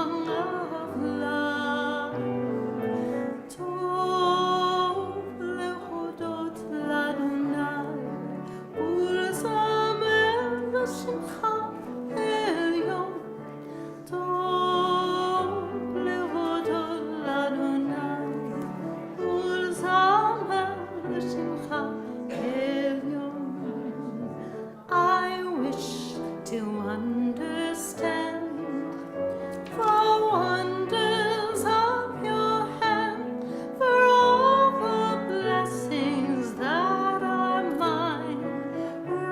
song of love. Tov lehodot l'Adonai, ולזמר לשמחה עליון. טוב להודות לאדוני, ולזמר לשמחה עליון. I wish to understand the wonders of your hand, for all the blessings that are mine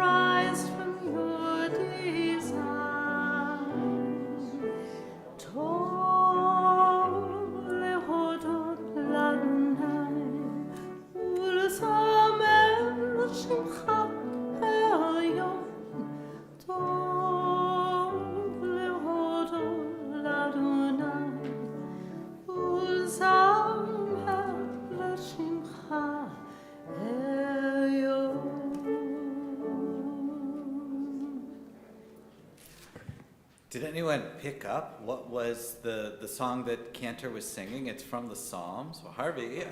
rise from your design. Tov lehodot l'Adonai, ולזמר לשמחה עליון. טוב להודות לאדוני, ולזמר לשמחה עליון. Did anyone pick up what was the song that Cantor was singing? It's from the Psalms. Well, Harvey,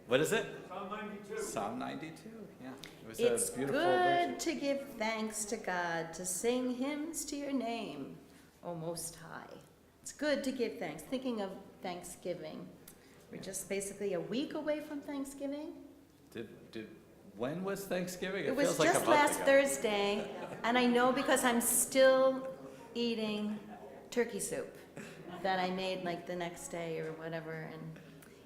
what is it? Psalm 92. Psalm 92, yeah. It was It's a beautiful good version. to give thanks to God, to sing hymns to your name, O Most High. It's good to give thanks. Thinking of Thanksgiving. We're just basically a week away from Thanksgiving. When was Thanksgiving? It was feels like a just month last ago. Thursday, and I know because I'm still eating turkey soup that I made like the next day or whatever, and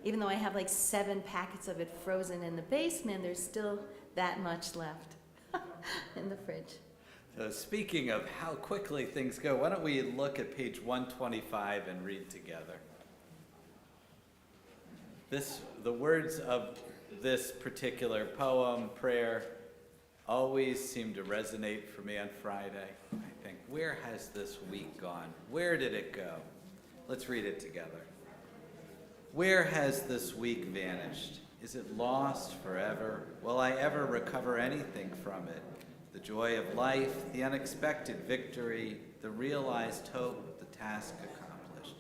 even though I have like 7 packets of it frozen in the basement, there's still that much left in the fridge. So speaking of how quickly things go, why don't we look at page 125 and read together? The words of this particular poem, prayer, always seem to resonate for me on Friday. I think, where has this week gone? Where did it go? Let's read it together. Where has this week vanished? Is it lost forever? Will I ever recover anything from it? The joy of life, the unexpected victory, the realized hope, the task accomplished.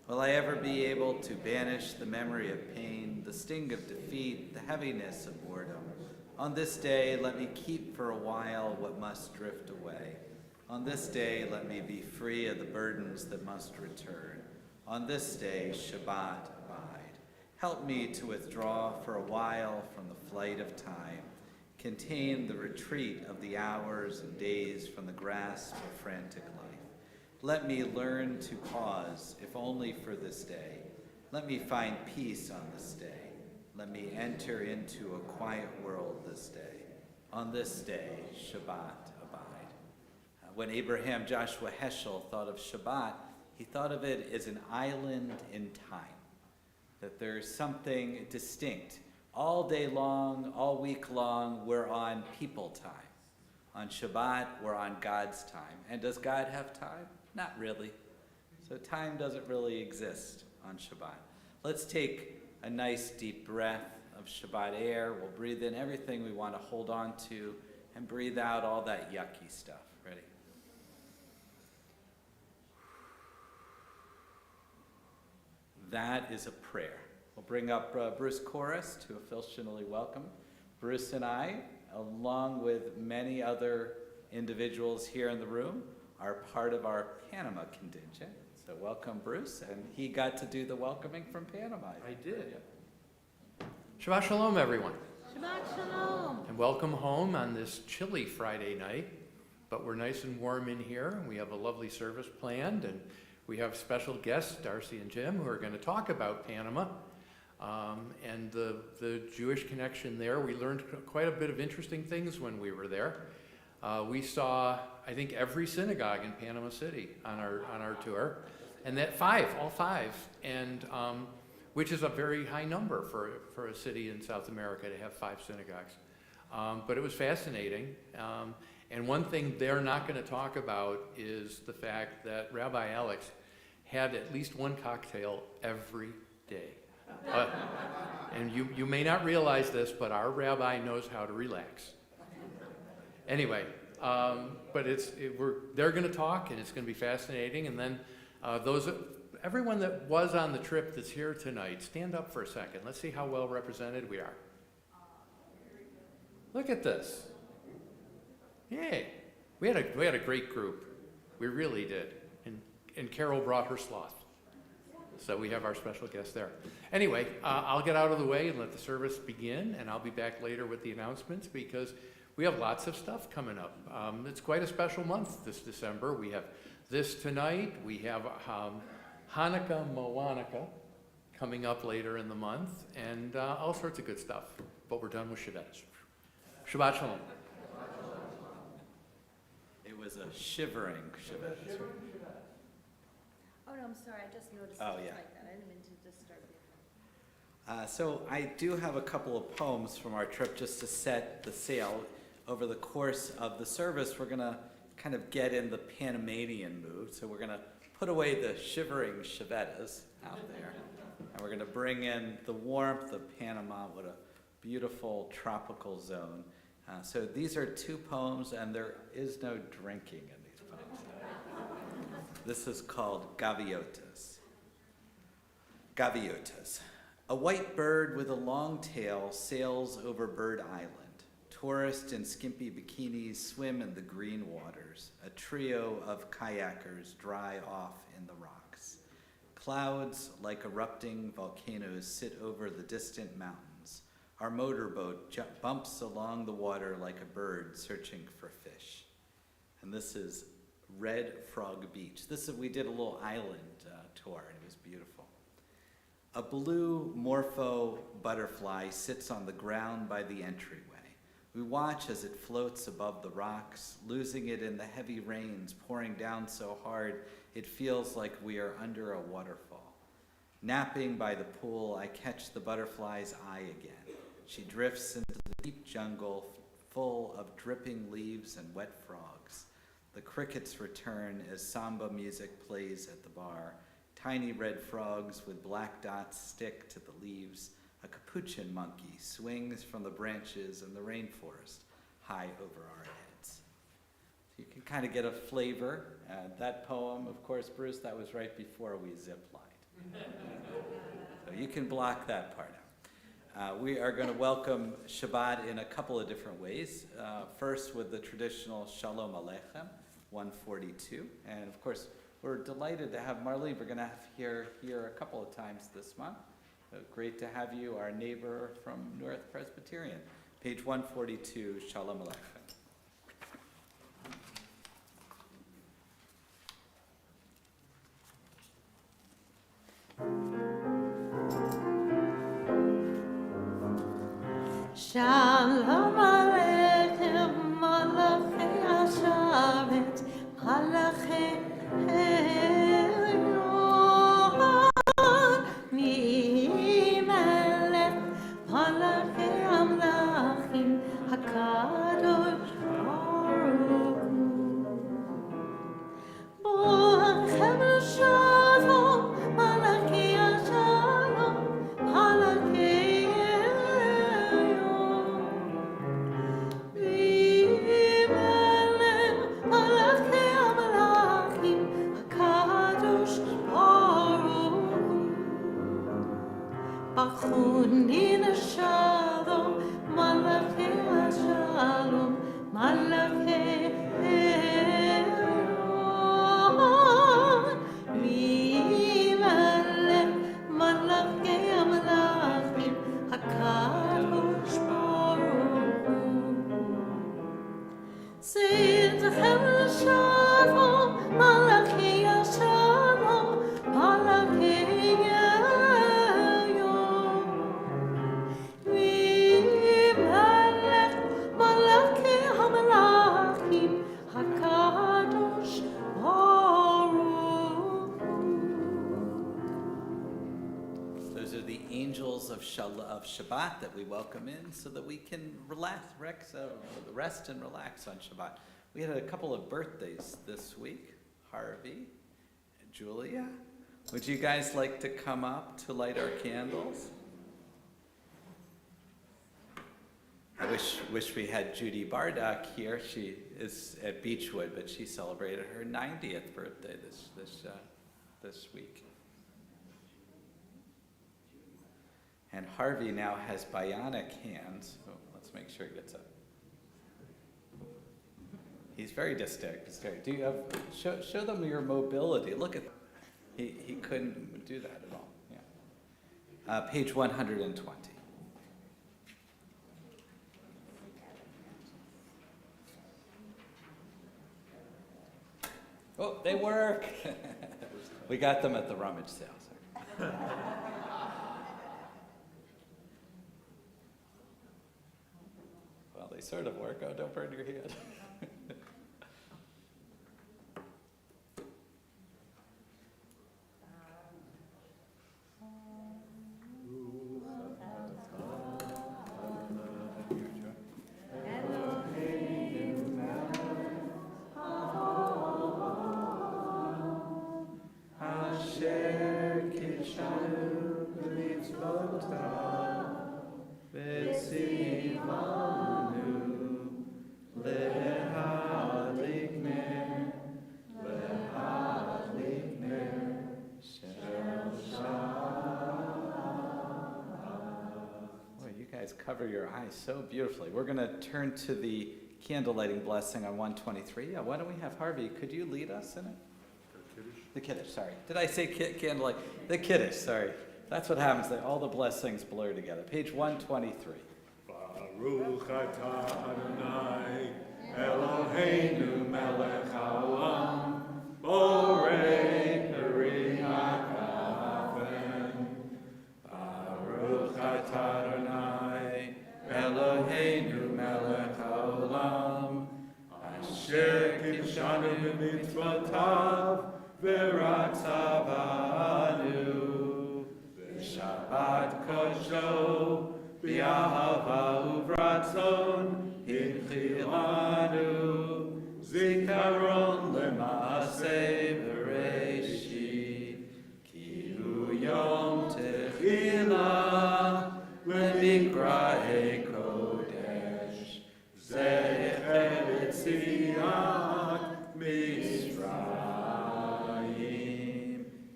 Will I ever be able to banish the memory of pain, the sting of defeat, the heaviness of boredom? On this day, let me keep for a while what must drift away. On this day, let me be free of the burdens that must return. On this day, Shabbat abide. Help me to withdraw for a while from the flight of time, contain the retreat of the hours and days from the grasp of frantic life. Let me learn to pause, if only for this day. Let me find peace on this day. Let me enter into a quiet world this day. On this day, Shabbat abide. When Abraham Joshua Heschel thought of Shabbat, he thought of it as an island in time, that there's something distinct. All day long, all week long, we're on people time. On Shabbat, we're on God's time. And does God have time? Not really. So time doesn't really exist on Shabbat. Let's take a nice deep breath of Shabbat air. We'll breathe in everything we want to hold on to and breathe out all that yucky stuff. Ready? That is a prayer. We'll bring up Bruce Chorus to officially welcome. Bruce and I, along with many other individuals here in the room, are part of our Panama contingent. So welcome, Bruce, and he got to do the welcoming from Panama. I did. Shabbat Shalom, everyone. Shabbat Shalom. And welcome home on this chilly Friday night. But we're nice and warm in here. We have a lovely service planned, and we have special guests, Darcy and Jim, who are going to talk about Panama and the Jewish connection there. We learned quite a bit of interesting things when we were there. We saw, I think, every synagogue in Panama City on our tour, and that all five, and which is a very high number for a city in South America to have 5 synagogues. But it was fascinating. And one thing they're not going to talk about is the fact that Rabbi Alex had at least one cocktail every day. And you may not realize this, but our rabbi knows how to relax. Anyway, but they're going to talk, and it's going to be fascinating. And then everyone that was on the trip that's here tonight, stand up for a second. Let's see how well represented we are. Look at this. Yay. We had a great group. We really did. And Carol brought her sloth. So we have our special guest there. Anyway, I'll get out of the way and let the service begin, and I'll be back later with the announcements because we have lots of stuff coming up. It's quite a special month this December. We have this tonight. We have Hanukkah Moanaka coming up later in the month, and all sorts of good stuff. But we're done with Shabbat. Shabbat Shalom. It was a shivering Shabbat. Oh, no, I'm sorry, I just noticed Oh, it yeah. like that. I didn't mean to disturb you. So I do have a couple of poems from our trip just to set the sail. Over the course of the service, we're going to kind of get in the Panamanian mood. So we're going to put away the shivering Shabbatas out there. And we're going to bring in the warmth of Panama. What a beautiful tropical zone. So these are two poems, and there is no drinking in these poems. This is called Gaviotas. Gaviotas. A white bird with a long tail sails over Bird Island. Tourists in skimpy bikinis swim in the green waters. A trio of kayakers dry off in the rocks. Clouds like erupting volcanoes sit over the distant mountains. Our motorboat bumps along the water like a bird searching for fish. And this is Red Frog Beach. We did a little island tour, and it was beautiful. A blue morpho butterfly sits on the ground by the entryway. We watch as it floats above the rocks, losing it in the heavy rains pouring down so hard it feels like we are under a waterfall. Napping by the pool, I catch the butterfly's eye again. She drifts into the deep jungle full of dripping leaves and wet frogs. The crickets return as samba music plays at the bar. Tiny red frogs with black dots stick to the leaves. A capuchin monkey swings from the branches in the rainforest high over our heads. So you can kind of get a flavor. That poem, of course, Bruce, that was right before we zip-lined. So you can block that part out. We are going to welcome Shabbat in a couple of different ways. First with the traditional Shalom Aleichem, 142. And of course, we're delighted to have Marlene. We're going to have here a couple of times this month. Great to have you, our neighbor from North Presbyterian. Page 142, Shalom Aleichem. Shalom Aleichem, Malachei Asharet, Malachei Elyon, Mimelech, Malachei Amlachim, HaKadosh Baruch Hu. Bo'achem l'shalom, Malachei Ashalom, Malachei Achuni l'shalom, malachei shalom, malachei elyon, mimelech malachei amlachim, hakadosh baruch hu. Tzidchem l'shalom, malachei shalom, malachei Angels of Shabbat that we welcome in so that we can rest and relax on Shabbat. We had a couple of birthdays this week. Harvey, Julia. Would you guys like to come up to light our candles? I wish we had Judy Bardock here. She is at Beechwood, but she celebrated her 90th birthday this week. And Harvey now has bionic hands. Oh, let's make sure he gets up. He's very distinct. Do you have, show them your mobility. Look at, he couldn't do that at all. Yeah. Page 120. Oh, they work. We got them at the rummage sale. Sorry. Well, they sort of work. Oh, don't burn your head. Cover your eyes so beautifully. We're going to turn to the candle lighting blessing on 123. Yeah, why don't we have Harvey? Could you lead us in it? The Kiddush, sorry. Did I say candle light? The Kiddush, sorry. That's what happens. All the blessings blur together. Page 123. Baruch atah Adonai Eloheinu melech haolam borei peri hakafen. Baruch atah Adonai Eloheinu melech haolam asher kidshanu b'mitzvotav v'ratzavanu v'shabbat kosho b'ahava uvratzon hinchilanu zikaron lema'aseh b'reishit ki hu yom techila lemikra'ei kodesh zecher etziat Mitzrayim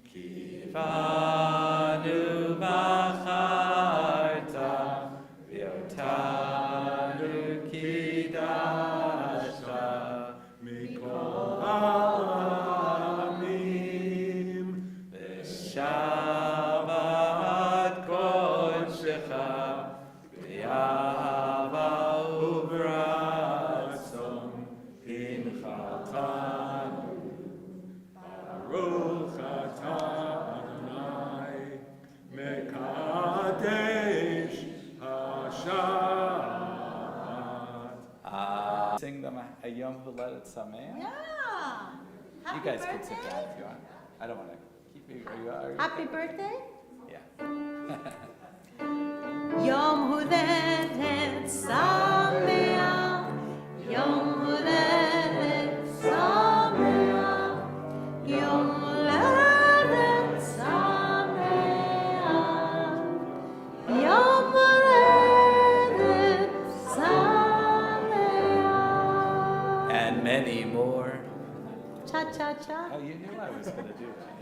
kivanu b'charta v'yotanu kidashta mikol ha'amim v'shabbat kodshecha v'yahava uvratzon hinchatanu Baruch atah Adonai mekadesh hashabbat. Sing them a Yom Huledet Sameach. Yeah. Happy You guys birthday. can sit down if you want. I don't want to keep you. Are you Happy birthday. Yeah. Yom Huledet Sameach, Yom Huledet Sameach, Yom Huledet Sameach, Yom Huledet Sameach. And many more. Cha cha cha. Oh, you knew I was going to do that.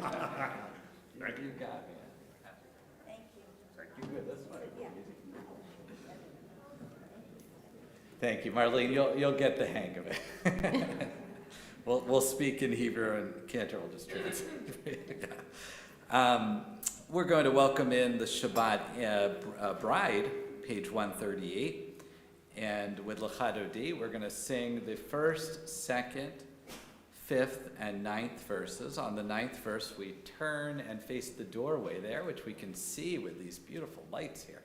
You got me. Thank you. You good this way? Thank you, Marlene. You'll get the hang of it. We'll speak in Hebrew and Cantor will just translate. We're going to welcome in the Shabbat bride, page 138, and with L'Chadodi, we're going to sing the first, second, fifth, and ninth verses. On the ninth verse, we turn and face the doorway there, which we can see with these beautiful lights here.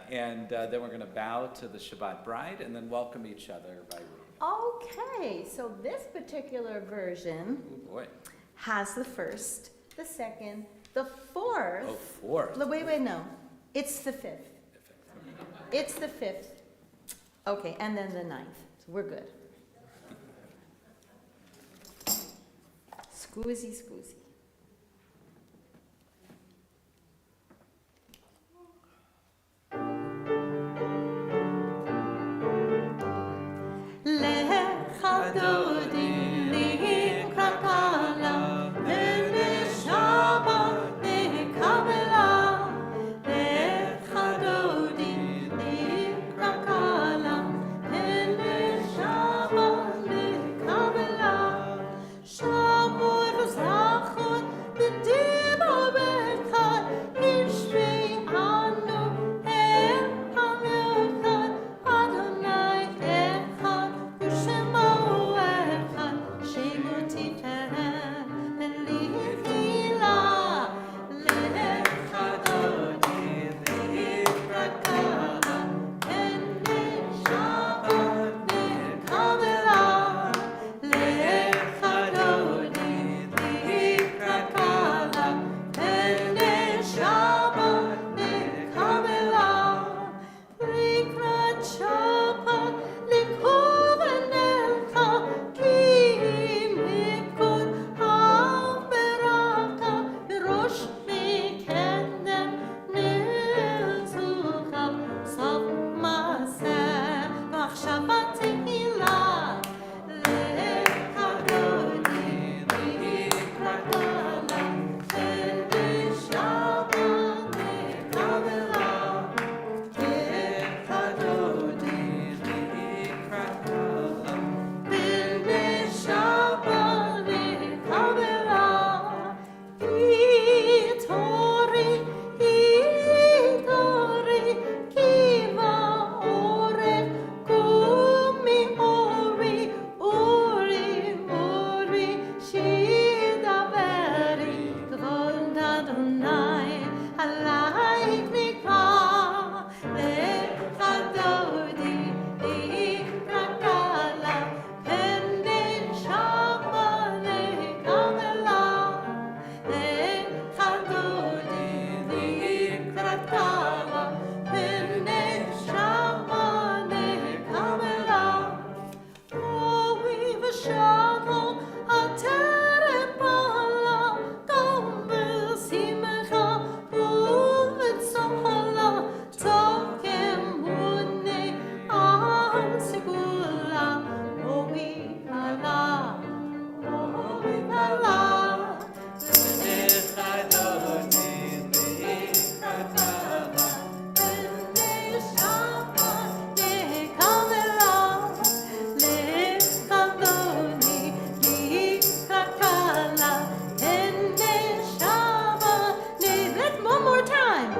And then we're going to bow to the Shabbat bride and then welcome each other by reading. Okay, so this particular version Oh boy. has the first, the second, the fourth. Oh, fourth. Wait, no. It's the fifth. It's the fifth. Okay, and then the ninth. So we're good. Scoozy, scoozy. Lecha Dodi לקראת כלה, ולשבת נקבלה. לך Adonai, Alai Mikra, Lechadodi, Ikrakala, Pende Shabbat, Lekamela, Lechadodi, Ikrakala, Pende Shabbat, Lekamela. Oh, we've a shovel, a terepala, gombe simcha, uvet sohala, tokem mune, an segula, oh, we ala, oh, we ala. One more time.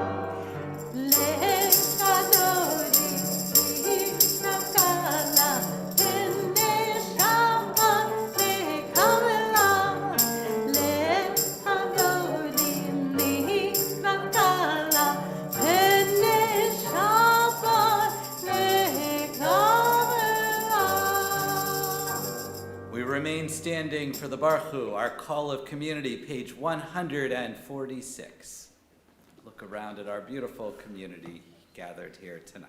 We remain standing for the Baruch Hu, our call of community, page 146. Look around at our beautiful community gathered here tonight.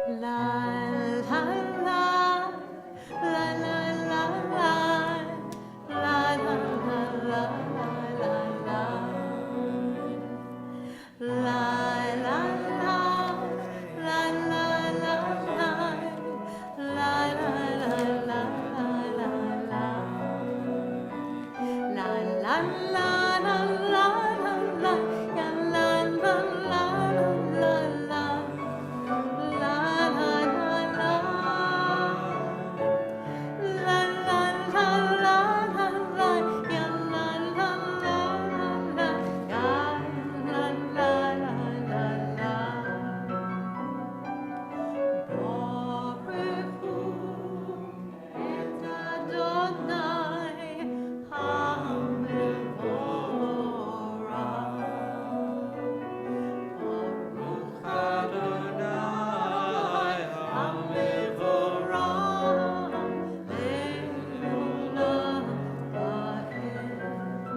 La la la, la la la la, la la la la la la, la la la, la la la la, la la la la la, la la la la la la, ya la la la la la.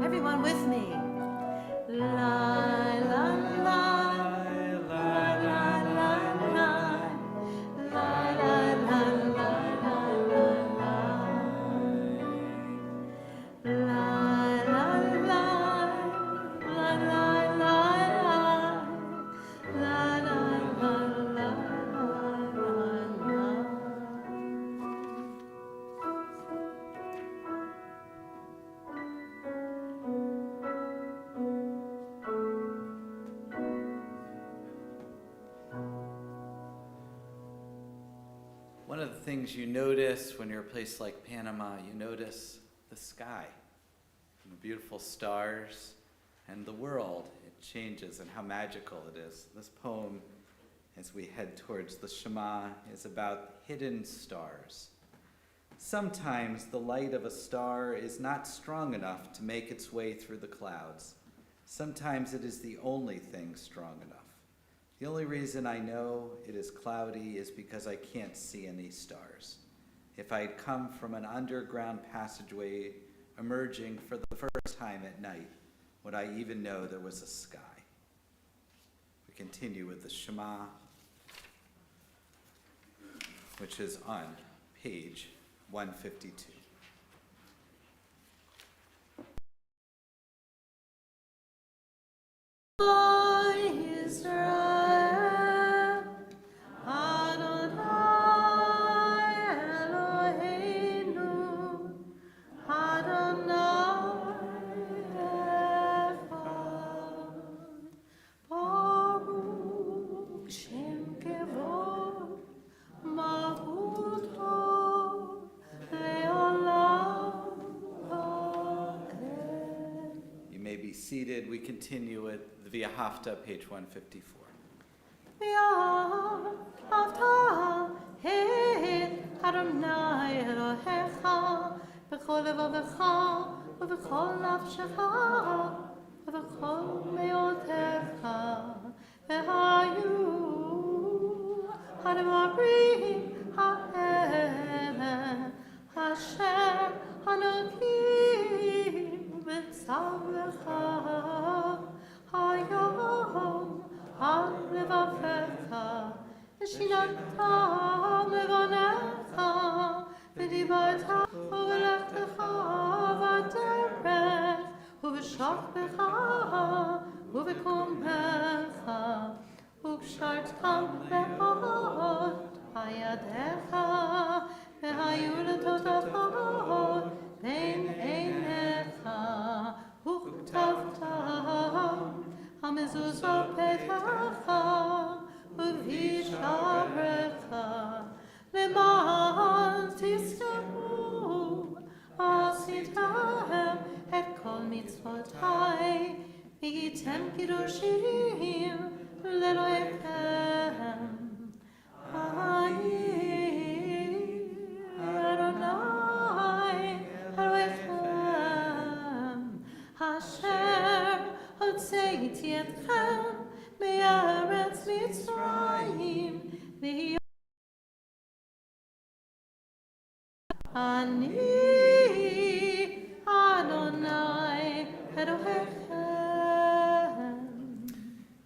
Everyone with me. La la la, la la la la, la la la la la la, la la la, la la la, la la la la. One of the things you notice when you're a place like Panama, you notice the sky, and the beautiful stars, and the world. It changes and how magical it is. This poem, as we head towards the Shema, is about hidden stars. Sometimes the light of a star is not strong enough to make its way through the clouds. Sometimes it is the only thing strong enough. The only reason I know it is cloudy is because I can't see any stars. If I had come from an underground passageway emerging for the first time at night, would I even know there was a sky? We continue with the Shema, which is on page 152. Israel, Adonai Eloheinu, Adonai Echad, Baruch Shem Kevod, Malchuto Leolam. seated. We continue with the V'ahavta, page 154. ואהבת את אדוני אלוהיך בכל לבבך ובכל נפשך ובכל מאודך והיו הדברים האלה אשר הנוגעים בצורך היום על לבבך ושיננתם לבונך ודיברת ובלכתך בדרך ובשוכבך ובקומך וקשרתם מאוד הידיך והיו לטוטפות בין עיניך וכתבתם המזוזות פתחך ובשעריך למען תזכרו עשיתם את כל מצוותי והייתם קדושים לאלוהיכם אני אדוני אלוהיכם אשר הוצאתי אתכם מארץ מצרים אני אדוני אלוהיכם.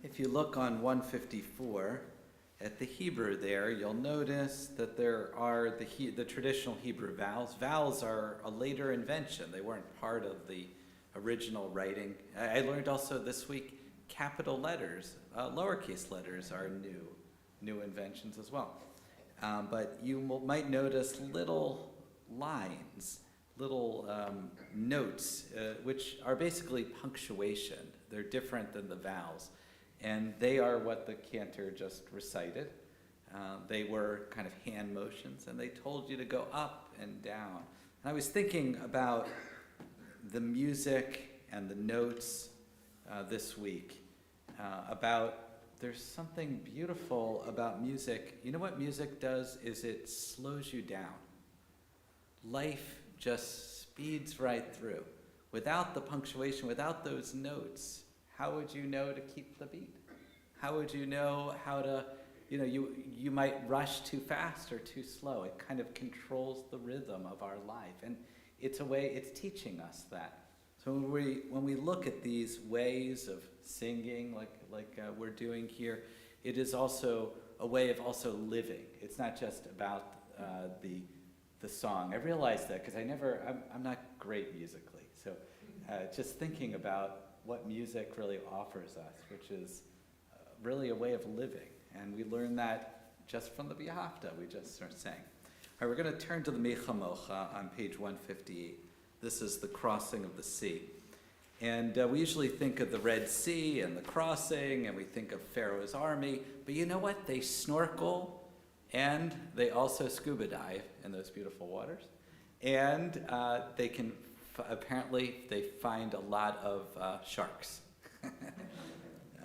If you look on 154 at the Hebrew there, you'll notice that there are the traditional Hebrew vowels. Vowels are a later invention. They weren't part of the original writing. I learned also this week capital letters, lowercase letters are new inventions as well. But you might notice little lines, little notes, which are basically punctuation. They're different than the vowels. And they are what the cantor just recited. They were kind of hand motions, and they told you to go up and down. And I was thinking about the music and the notes this week, there's something beautiful about music. You know what music does is it slows you down. Life just speeds right through. Without the punctuation, without those notes, how would you know to keep the beat? How would you know how to, you might rush too fast or too slow. It kind of controls the rhythm of our life. And it's teaching us that. So when we look at these ways of singing, like we're doing here, it is also a way of also living. It's not just about the song. I realized that because I'm not great musically. So just thinking about what music really offers us, which is really a way of living. And we learn that just from the V'ahavta we just sang. All right, we're going to turn to the Mechamocha on page 158. This is the crossing of the sea. And we usually think of the Red Sea and the crossing, and we think of Pharaoh's army. But you know what? They snorkel, and they also scuba dive in those beautiful waters. And they can, apparently, they find a lot of sharks.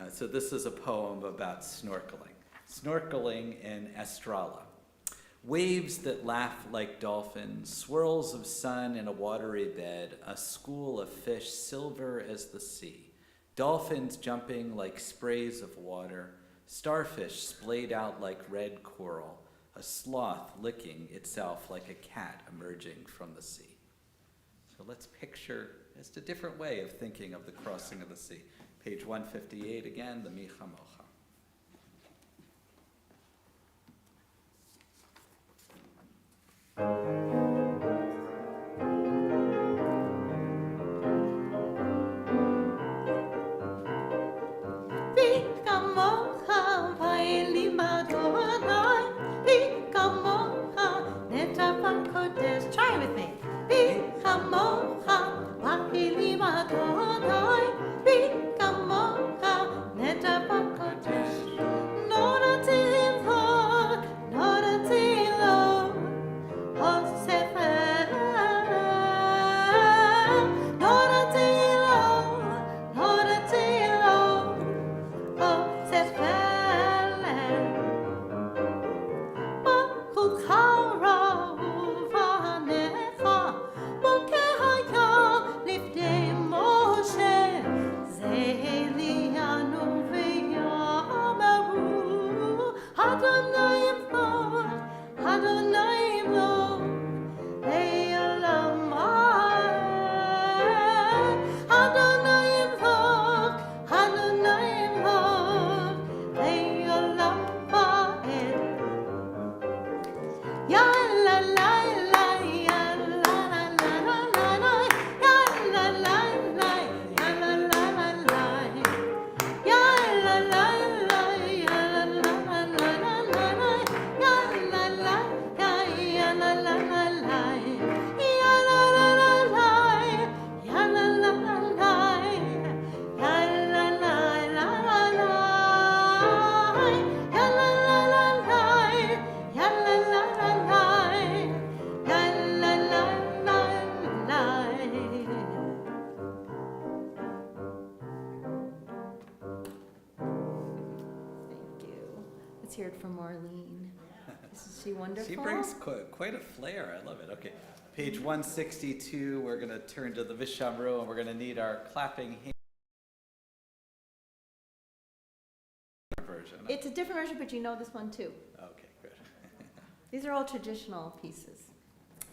So this is a poem about snorkeling. Snorkeling in Estrala. Waves that laugh like dolphins, swirls of sun in a watery bed, a school of fish silver as the sea, dolphins jumping like sprays of water, starfish splayed out like red coral, a sloth licking itself like a cat emerging from the sea. So let's picture just a different way of thinking of the crossing of the sea. Page 158 again, the Mechamocha. Try with me. Neta Let's hear it from Marlene. Isn't she wonderful? She brings quite a flair. I love it. Okay, page 162, we're going to turn to the Vishamru, and we're going to need our clapping hand version. It's a different version, but you know this one too. Okay, good. These are all traditional pieces.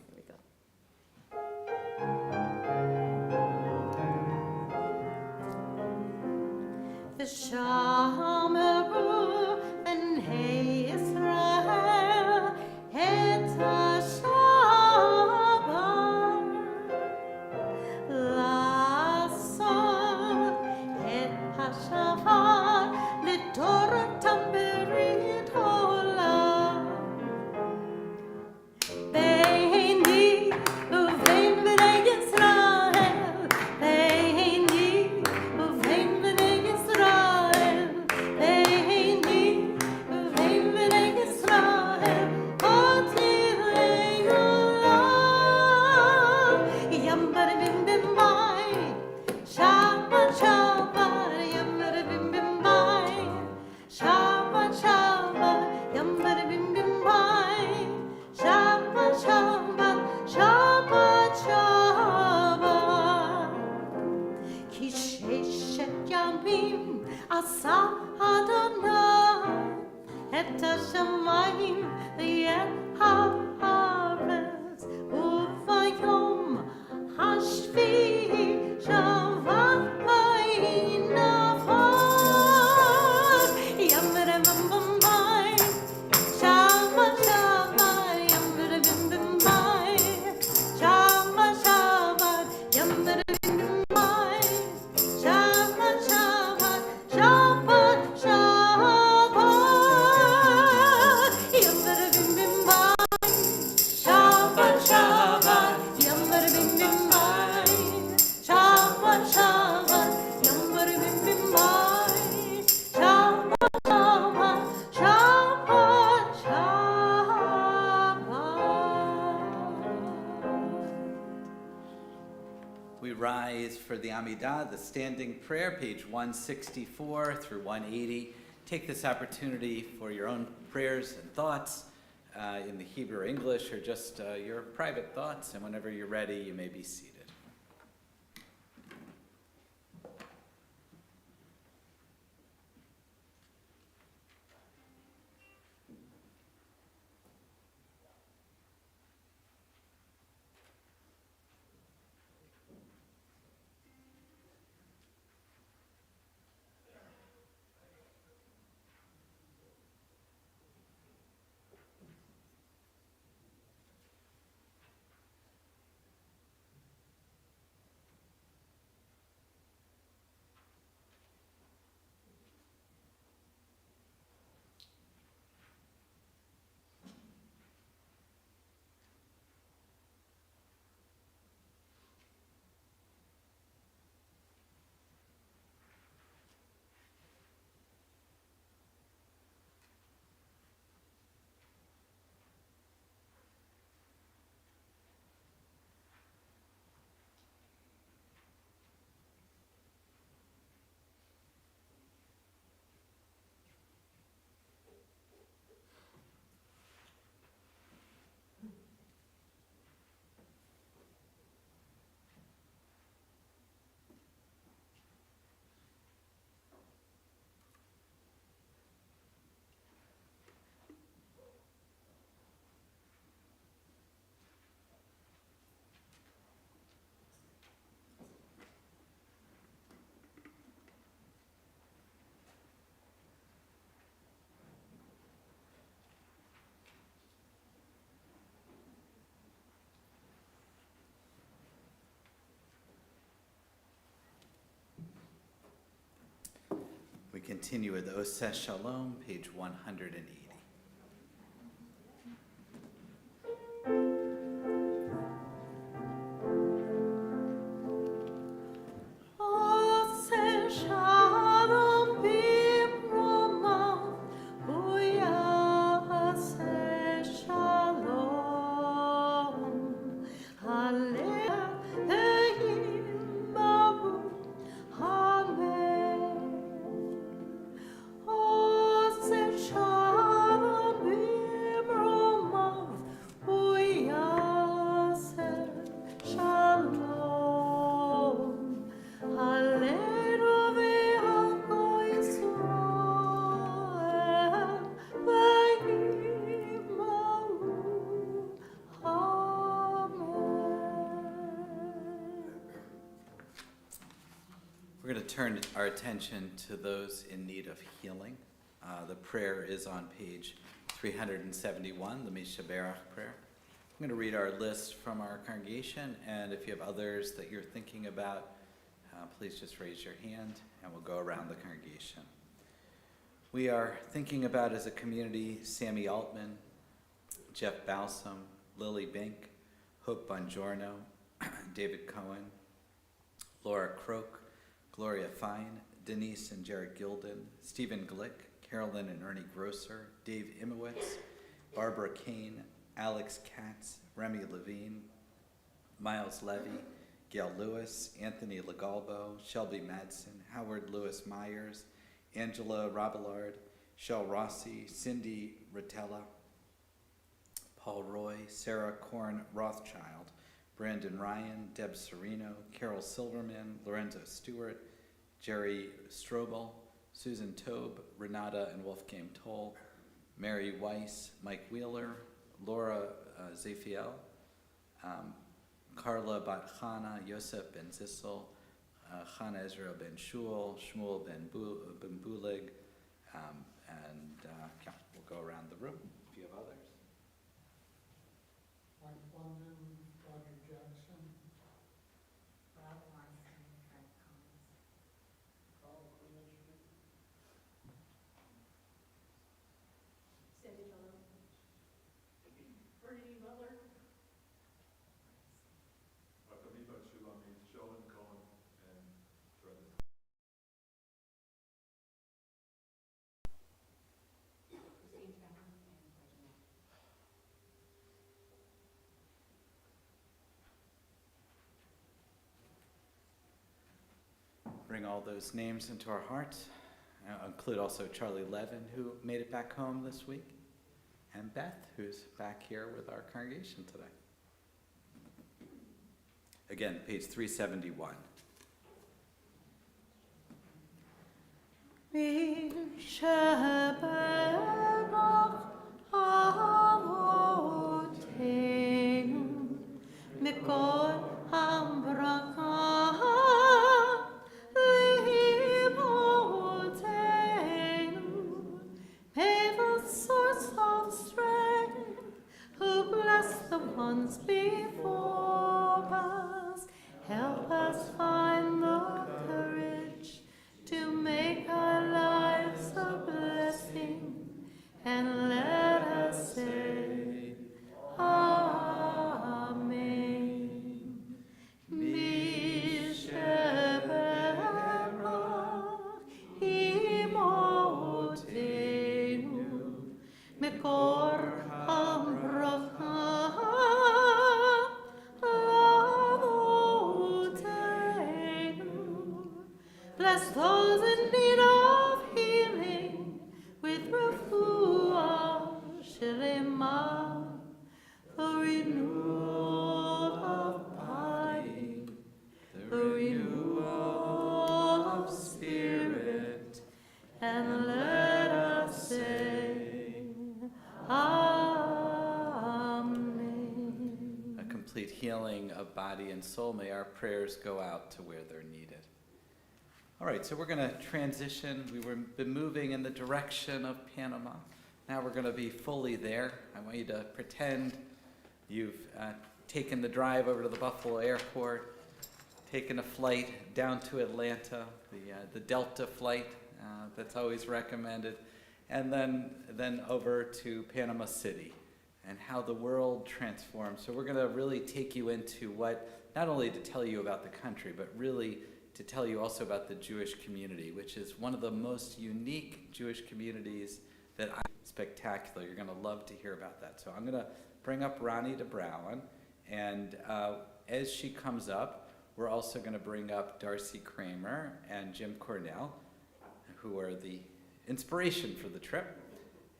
Here we go. Vishamru b'nei Yisrael et ha-Shabbat la'asot et ha-Shabbat l'Toratam berit olam beini uvein b'nei Yisrael beini uvein b'nei Yisrael beini uvein b'nei Yisrael otilei olam yam b'rim bim bai Shabbat Shabbat yam b'rim bim bai Shabbat Shabbat yam b'rim bim bai Shabbat Shabbat Shabbat Shabbat Ki sheshet yamim asa Adonai et hashamayim v'et haaretz uvayom hashvi'i Shabbat v'inafar yam b'rim bim bai Shabbat Shabbat yam b'rim bim bai Shabbat Shabbat yam b'rim bim bai Shabbat Shabbat Shabbat Shabbat yam b'rim bim bai Shabbat Shabbat yam b'rim bim bai Shabbat Shabbat yam b'rim bim bai Shabbat Shabbat Shabbat Shabbat. We rise for the Amidah, the standing prayer, page 164 through 180. Take this opportunity for your own prayers and thoughts in the Hebrew or English, or just your private thoughts, and whenever you're ready, you may be seated. We continue with Oseh Shalom, page 180. Oseh Shalom b'Roma, Uyaseh Shalom, Aleichem Baruch, Amen. Oseh Shalom. We're going to turn our attention to those in need of healing. The prayer is on page 371, the Mishaberach prayer. I'm going to read our list from our congregation, and if you have others that you're thinking about, please just raise your hand, and we'll go around the congregation. We are thinking about, as a community, Sammy Altman, Jeff Balsam, Lily Bink, Hope Bongiorno, David Cohen, Laura Croak, Gloria Fine, Denise and Jared Gilden, Stephen Glick, Carolyn and Ernie Grosser, Dave Imowitz, Barbara Kane, Alex Katz, Remy Levine, Miles Levy, Gail Lewis, Anthony Legalbo, Shelby Madsen, Howard Lewis Myers, Angela Robillard, Shel Rossi, Cindy Rotella, Paul Roy, Sarah Korn Rothschild, Brandon Ryan, Deb Serino, Carol Silverman, Lorenzo Stewart, Jerry Strobel, Susan Tobe, Renata and Wolfgang Toll, Mary Weiss, Mike Wheeler, Laura Zafiel, Carla Bat-Chana, Yosef Ben Zissel, Chana Ezra Ben Shul, Shmuel Ben Bulig, and we'll go around the room if you have others. Mike London, Roger Jackson, Rob Watson, Fred Collins. Carl Konieczny, Cindy Miller. Bernie Miller. Akamiba Shulami, Sheldon Cohen, and Fred. Christine Trevor and Virginia. Bring all those names into our hearts. I'll include also Charlie Levin, who made it back home this week, and Beth, who's back here with our congregation today. Again, page 371. Mishaberach Avoteinu Mikol Hambracha Liboteinu. May the source of strength, who bless the ones before us, help us find the courage to make our lives a blessing, and let us say, Amen. Mishaberach Imotenu Mekor Hambracha Avotenu. Bless those in need of healing with refuah shelema, the renewal of body, the renewal of spirit, and let us say, Amen. A complete healing of body and soul. May our prayers go out to where they're needed. All right, so we're going to transition. We've been moving in the direction of Panama. Now we're going to be fully there. I want you to pretend you've taken the drive over to the Buffalo airport, taken a flight down to Atlanta, the Delta flight that's always recommended, and then over to Panama City and how the world transforms. So we're going to really take you into what, not only to tell you about the country, but really to tell you also about the Jewish community, which is one of the most unique Jewish communities that I spectacular. You're going to love to hear about that. So I'm going to bring up Ronnie DeBrowen, and as she comes up, we're also going to bring up Darcy Kramer and Jim Cornell, who are the inspiration for the trip.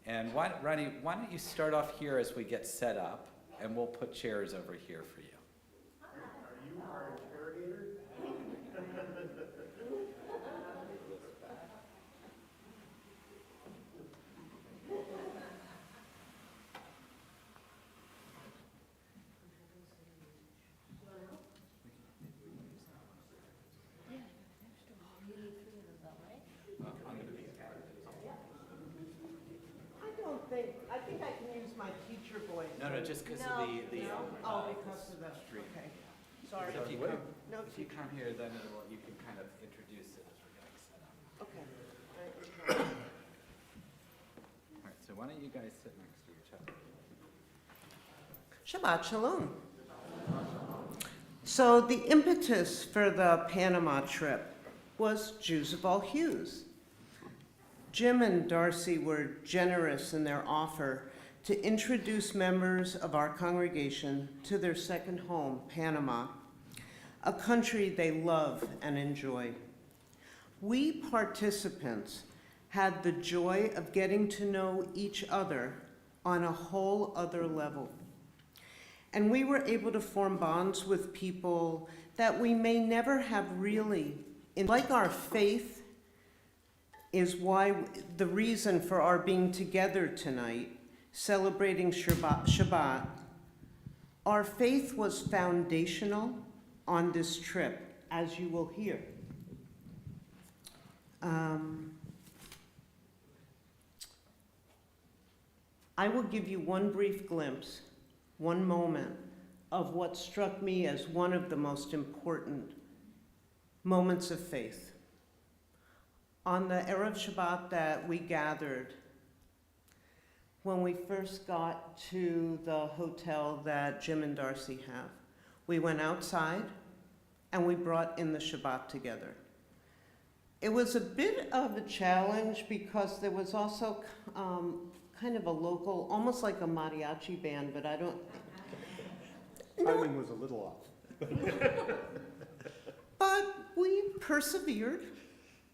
And Ronnie, why don't you start off here as we get set up, and we'll put chairs over here for you. Are you our interrogator? Sorry. If you Wait. come, No, if you come here, then you can kind of introduce it as we're getting set up. okay. All right, so why don't you guys sit next to each other? Shabbat Shalom. So the impetus for the Panama trip was Jews of all hues. Jim and Darcy were generous in their offer to introduce members of our congregation to their second home, Panama, a country they love and enjoy. We participants had the joy of getting to know each other on a whole other level. And we were able to form bonds with people that we may never have really, like our faith is why the reason for our being together tonight, celebrating Shabbat. Our faith was foundational on this trip, as you will hear. I will give you one brief glimpse, one moment of what struck me as one of the most important moments of faith. On the Erev Shabbat that we gathered, when we first got to the hotel that Jim and Darcy have, we went outside and we brought in the Shabbat together. It was a bit of a challenge because there was also kind of a local, almost like a mariachi band, but I don't. Timing was a little off. But we persevered,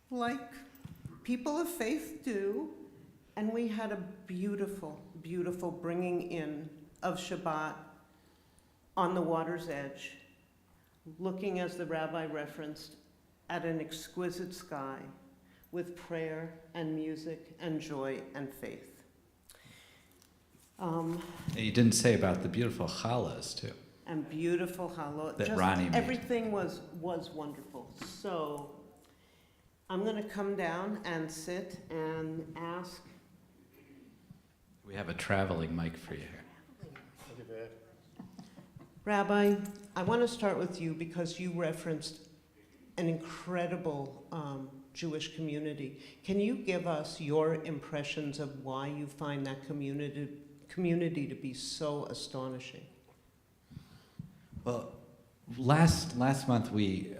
like people of faith do, and we had a beautiful, beautiful bringing in of Shabbat on the water's edge, looking, as the rabbi referenced, at an exquisite sky with prayer and music and joy and faith. You didn't say about the beautiful challahs, too. And beautiful challah. That Ronnie made. Everything was wonderful. So I'm going to come down and sit and ask. We have a traveling mic for you here. Rabbi, I want to start with you because you referenced an incredible Jewish community. Can you give us your impressions of why you find that community to be so astonishing? Well, last month we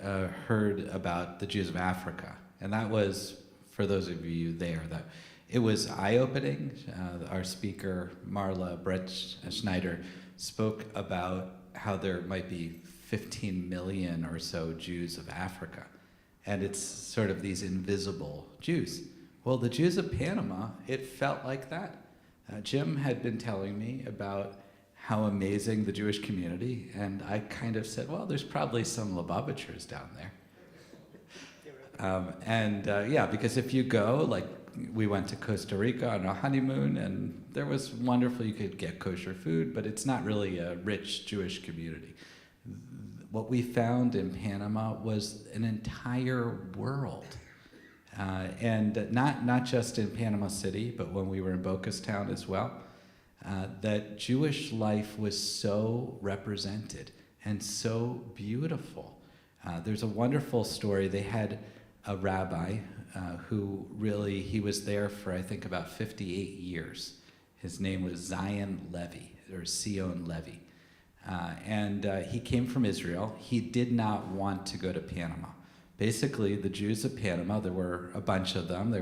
heard about the Jews of Africa, and that was, for those of you there, that it was eye-opening. Our speaker, Marla Brett Schneider, spoke about how there might be 15 million or so Jews of Africa, and it's sort of these invisible Jews. Well, the Jews of Panama, it felt like that. Jim had been telling me about how amazing the Jewish community, and I kind of said, well, there's probably some Lubavitchers down there. Yeah, because if you go, like we went to Costa Rica on a honeymoon, and there was wonderful, you could get kosher food, but it's not really a rich Jewish community. What we found in Panama was an entire world. And not just in Panama City, but when we were in Bocas Town as well, that Jewish life was so represented and so beautiful. There's a wonderful story. They had a rabbi who really, he was there for I think about 58 years. His name was Zion Levy, or Sion Levy. And he came from Israel. He did not want to go to Panama. Basically, the Jews of Panama, there were a bunch of them.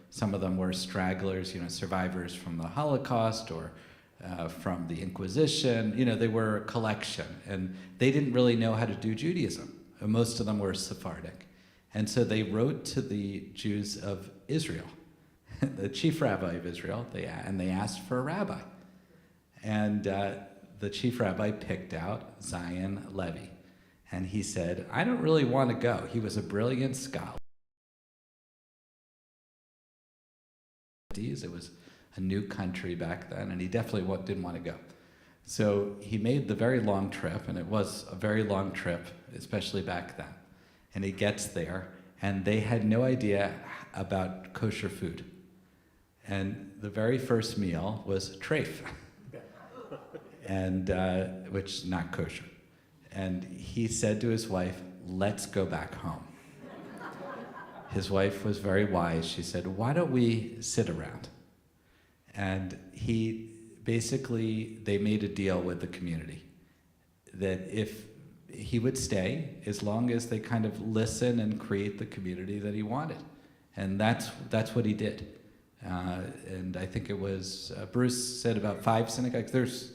Some of them were stragglers, survivors from the Holocaust or from the Inquisition. They were a collection, and they didn't really know how to do Judaism. Most of them were Sephardic. And so they wrote to the Jews of Israel, the chief rabbi of Israel, and they asked for a rabbi. And the chief rabbi picked out Zion Levy. And he said, I don't really want to go. He was a brilliant scholar. It was a new country back then, and he definitely didn't want to go. So he made the very long trip, and it was a very long trip, especially back then. And he gets there, and they had no idea about kosher food. And the very first meal was treif, and which is not kosher. And he said to his wife, "Let's go back home." His wife was very wise. She said, "Why don't we sit around?" And they made a deal with the community that if he would stay, as long as they kind of listen and create the community that he wanted. And that's what he did. And I think it was, Bruce said about 5 synagogues. There's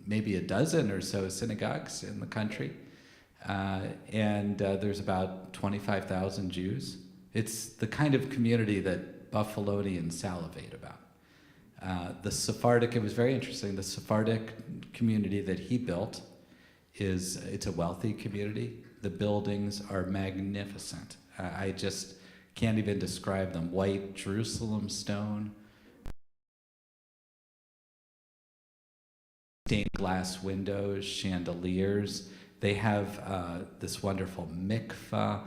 maybe a dozen or so synagogues in the country. And there's about 25,000 Jews. It's the kind of community that Buffalonians salivate about. The Sephardic, it was very interesting, the Sephardic community that he built it's a wealthy community. The buildings are magnificent. I just can't even describe them. White Jerusalem stone, stained glass windows, chandeliers. They have this wonderful mikvah.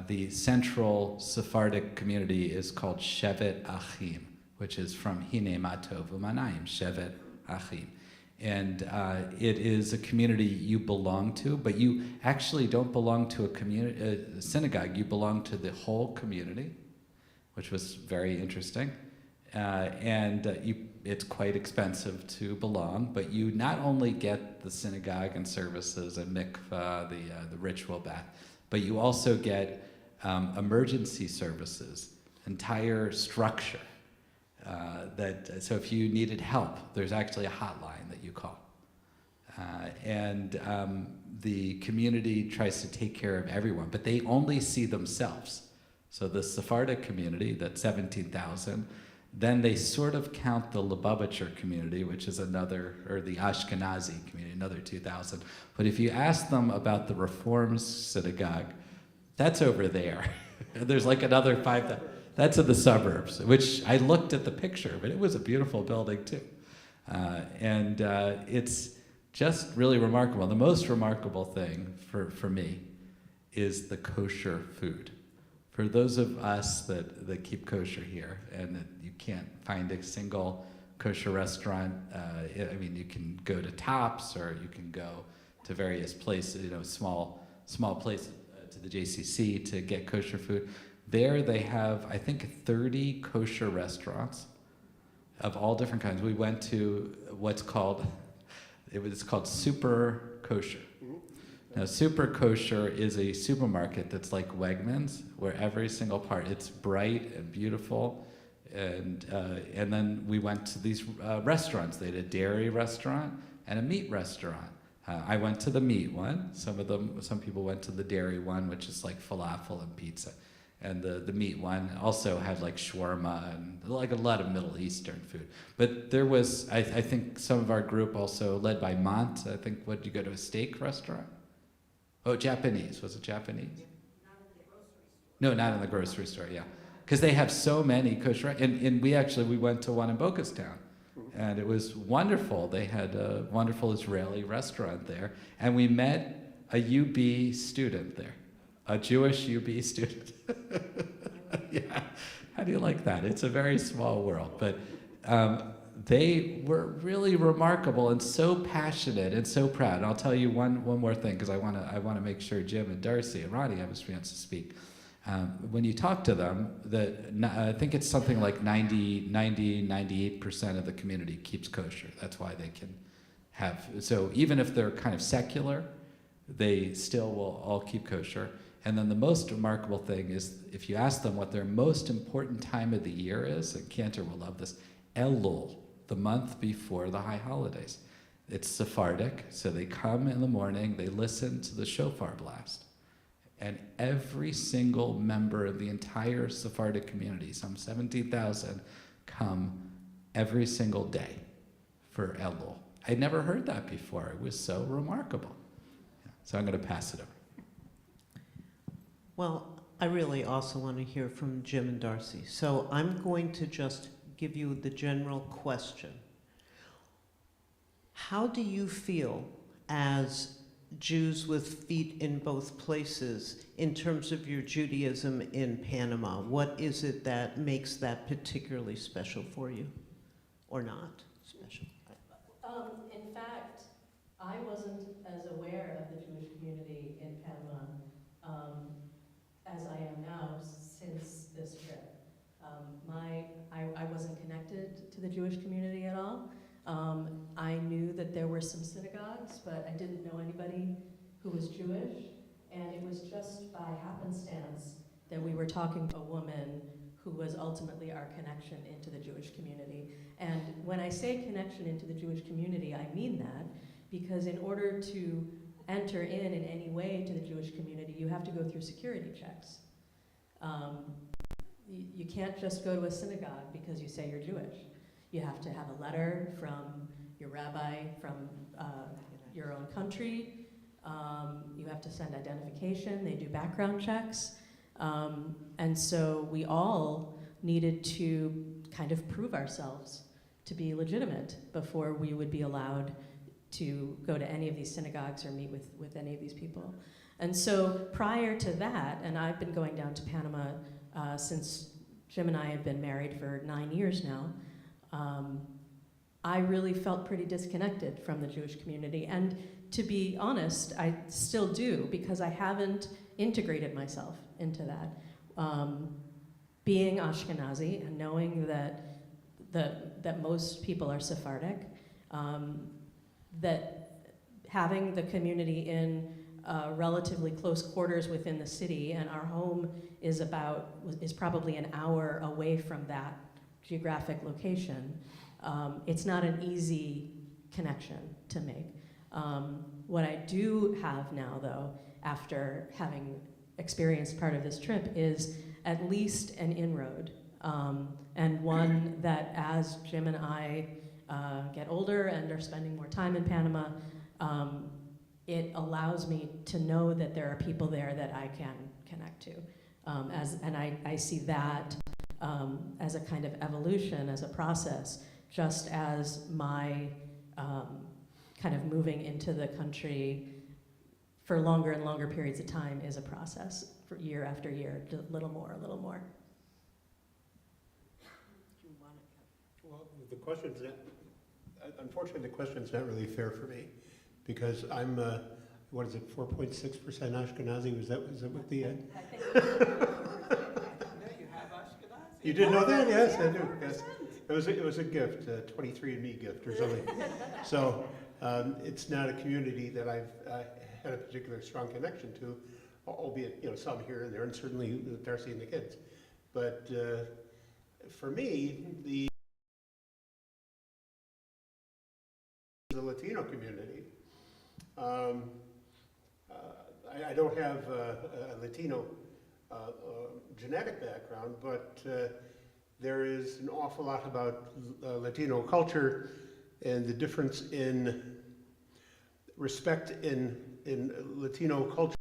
The central Sephardic community is called Shevet Achim, which is from Hine Ma Tov U'Manayim, Shevet Achim. And it is a community you belong to, but you actually don't belong to a synagogue. You belong to the whole community, which was very interesting. It's quite expensive to belong, but you not only get the synagogue and services and mikvah, the ritual bath, but you also get emergency services, entire structure. So if you needed help, there's actually a hotline that you call. The community tries to take care of everyone, but they only see themselves. So the Sephardic community, that's 17,000, then they sort of count the Lubavitcher community, which is or the Ashkenazi community, another 2,000. But if you ask them about the Reform synagogue, that's over there. There's like another 5,000. That's in the suburbs, which I looked at the picture, but it was a beautiful building too. It's just really remarkable. The most remarkable thing for me is the kosher food. For those of us that keep kosher here and that you can't find a single kosher restaurant, you can go to Tops or you can go to various places, small places to the JCC to get kosher food. There they have, I think, 30 kosher restaurants of all different kinds. We went to what's called Super Kosher. Now, Super Kosher is a supermarket that's like Wegmans, where every single part, it's bright and beautiful. And then we went to these restaurants. They had a dairy restaurant and a meat restaurant. I went to the meat one. Some people went to the dairy one, which is like falafel and pizza. And the meat one also had like shawarma and like a lot of Middle Eastern food. But there was, I think some of our group also led by Mont, I think, did you go to a steak restaurant? Oh, Japanese. Was it Japanese? Not in the grocery store. No, not in the grocery store, yeah. Because they have so many kosher, and we went to one in Bocastown. And it was wonderful. They had a wonderful Israeli restaurant there. And we met a UB student there. A Jewish UB student. Yeah, how do you like that? It's a very small world, but they were really remarkable and so passionate and so proud. And I'll tell you one more thing, because I want to make sure Jim and Darcy and Ronnie have a chance to speak. When you talk to them, I think it's something like 98% of the community keeps kosher. That's why they can have, so even if they're kind of secular, they still will all keep kosher. And then the most remarkable thing is, if you ask them what their most important time of the year is, and Cantor will love this, Elul, the month before the high holidays. It's Sephardic, so they come in the morning, they listen to the shofar blast. And every single member of the entire Sephardic community, some 17,000, come every single day for Elul. I'd never heard that before. It was so remarkable. So I'm going to pass it over. Well, I really also want to hear from Jim and Darcy. So I'm going to just give you the general question. How do you feel as Jews with feet in both places in terms of your Judaism in Panama? What is it that makes that particularly special for you, or not special? In fact, I wasn't as aware of the Jewish but I didn't know anybody who was Jewish, and it was just by happenstance that we were talking to a woman who was ultimately our connection into the Jewish community. And when I say connection into the Jewish community, I mean that because in order to enter in any way to the Jewish community, you have to go through security checks. You can't just go to a synagogue because you say you're Jewish. You have to have a letter from your rabbi from your own country. You have to send identification. They do background checks. And so we all needed to kind of prove ourselves to be legitimate before we would be allowed to go to any of these synagogues or meet with any of these people. And so prior to that, and I've been going down to Panama since Jim and I have been married for 9 years now, I really felt pretty disconnected from the Jewish community. And to be honest, I still do, because I haven't integrated myself into that. Being Ashkenazi and knowing that most people are Sephardic, that having the community in relatively close quarters within the city, and our home is probably an hour away from that geographic location. It's not an easy connection to make. What I do have now, though, after having experienced part of this trip, is at least an inroad, and one that as Jim and I get older and are spending more time in Panama, it allows me to know that there are people there that I can connect to. And I see that as a kind of evolution, as a process, just as my kind of moving into the country for longer and longer periods of time is a process, for year after year, a little more, a little more. Well, the question's not, unfortunately, the question's not really fair for me, because I'm, what is it, 4.6% Ashkenazi? Was that what the? You have Ashkenazi? You did know that? Yes, I do. Yes. It was a gift, a 23andMe gift or something. So it's not a community that I've had a particular strong connection to, albeit some here and there, and certainly with Darcy and the kids. But for me, the Latino community. I don't have a Latino genetic background, but there is an awful lot about Latino culture and the difference in respect in Latino culture.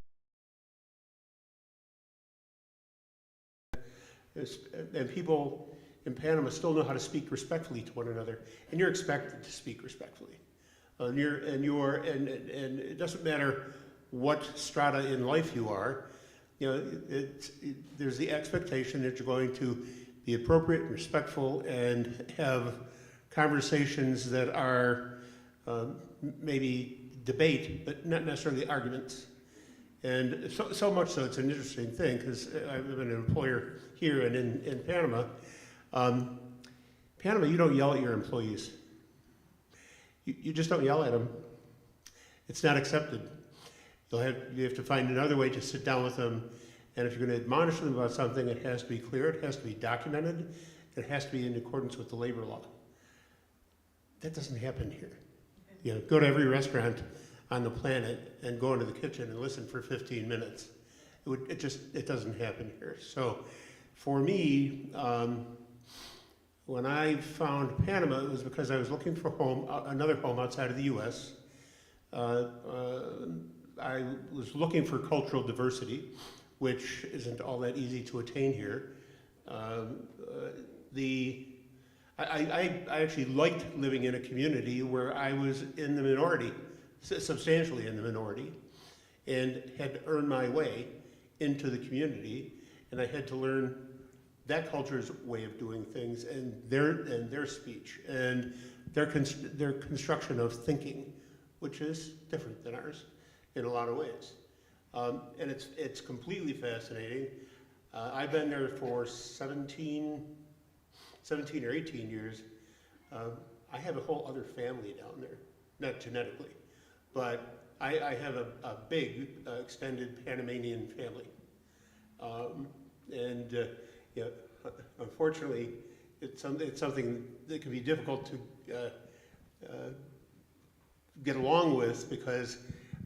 And people in Panama still know how to speak respectfully to one another, and you're expected to speak respectfully. And it doesn't matter what strata in life you are. There's the expectation that you're going to be appropriate and respectful and have conversations that are maybe debate, but not necessarily arguments. And so much so, it's an interesting thing, because I've been an employer here and in Panama. Panama, you don't yell at your employees. You just don't yell at them. It's not accepted. You have to find another way to sit down with them, and if you're going to admonish them about something, it has to be clear, it has to be documented, it has to be in accordance with the labor law. That doesn't happen here. Go to every restaurant on the planet and go into the kitchen and listen for 15 minutes. It doesn't happen here. So for me, when I found Panama, it was because I was looking for another home outside of the U.S. I was looking for cultural diversity, which isn't all that easy to attain here. I actually liked living in a community where I was in the minority, substantially in the minority, and had to earn my way into the community, and I had to learn that culture's way of doing things, and their speech, and their construction of thinking, which is different than ours in a lot of ways. And it's completely fascinating. I've been there for 17 or 18 years. I have a whole other family down there, not genetically, but I have a big extended Panamanian family. Yeah, unfortunately, it's something that can be difficult to get along with, because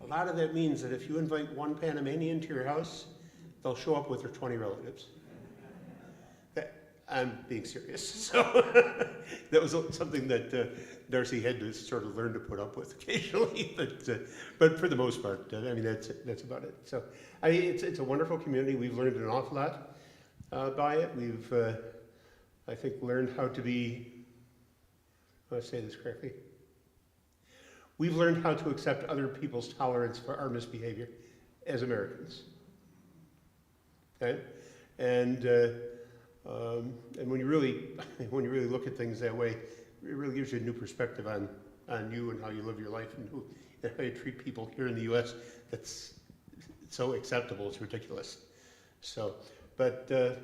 a lot of that means that if you invite one Panamanian to your house, they'll show up with their 20 relatives. I'm being serious. So that was something that Darcy had to sort of learn to put up with occasionally, but for the most part, I mean, that's about it. So I mean, it's a wonderful community. We've learned an awful lot by it. We've, I think, learned how to be, how do I say this correctly? We've learned how to accept other people's tolerance for our misbehavior as Americans. Okay? And when you really look at things that way, it really gives you a new perspective on you and how you live your life and how you treat people here in the U.S. That's so acceptable, it's ridiculous. So, but a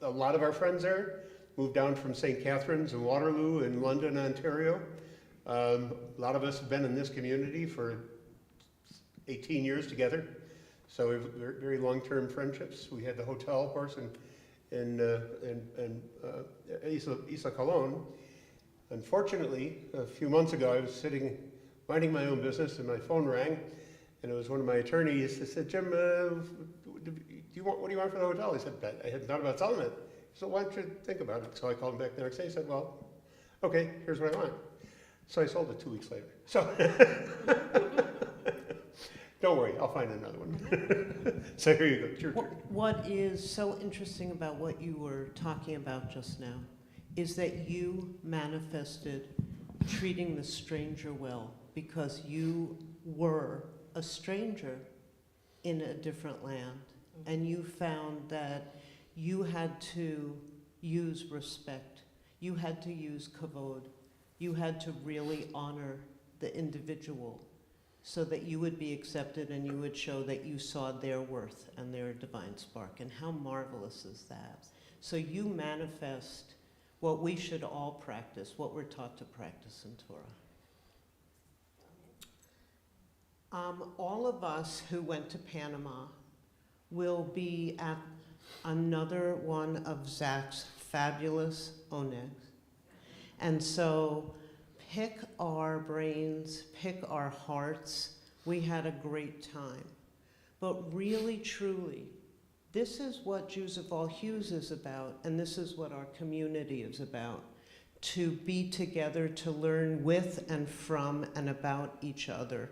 lot of our friends there moved down from St. Catharines and Waterloo and London, Ontario. A lot of us have been in this community for 18 years together. So we have very long-term friendships. We had the hotel, of course, in Isla Colón. Unfortunately, a few months ago, I was sitting, minding my own business, and my phone rang, and it was one of my attorneys. I said, Jim, what do you want for the hotel? He said, I hadn't thought about selling it. So why don't you think about it? So I called him back the next day. He said, well, okay, here's what I want. So I sold it 2 weeks later. So don't worry, I'll find another one. So here you go, it's your turn. What is so interesting about what you were talking about just now is that you manifested treating the stranger well, because you were a stranger in a different land, and you found that you had to use respect, you had to use kavod, you had to really honor the individual so that you would be accepted and you would show that you saw their worth and their divine spark. And how marvelous is that? So you manifest what we should all practice, what we're taught to practice in Torah. All of us who went to Panama will be at another one of Zach's fabulous onegs. And so pick our brains, pick our hearts. We had a great time. But really, truly, this is what Jews of all hues is about, and this is what our community is about. To be together, to learn with and from and about each other.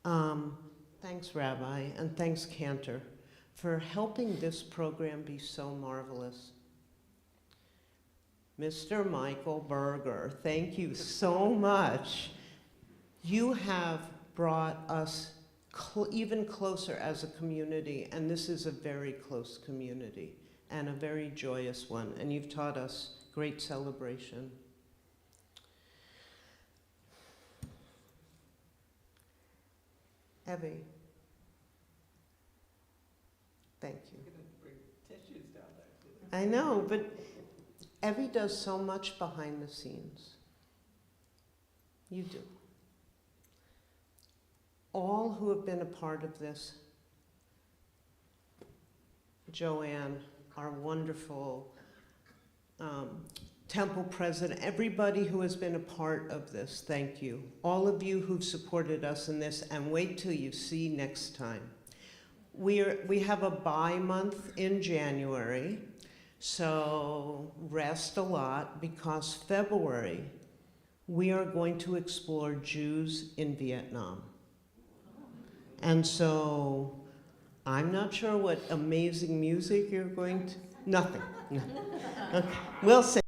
Thanks, Rabbi, and thanks, Cantor, for helping this program be so marvelous. Mr. Michael Berger, thank you so much. You have brought us even closer as a community, and this is a very close community and a very joyous one, and you've taught us great celebration. Evie, thank you. I know, but Evie does so much behind the scenes. You do. All who have been a part of this, Joanne, our wonderful temple president, everybody who has been a part of this, thank you. All of you who've supported us in this, and wait till you see next time. We have a bye month in January. So rest a lot, because February, we are going to explore Jews in Vietnam. And so I'm not sure what amazing music you're going to, nothing. No. Okay. We'll see.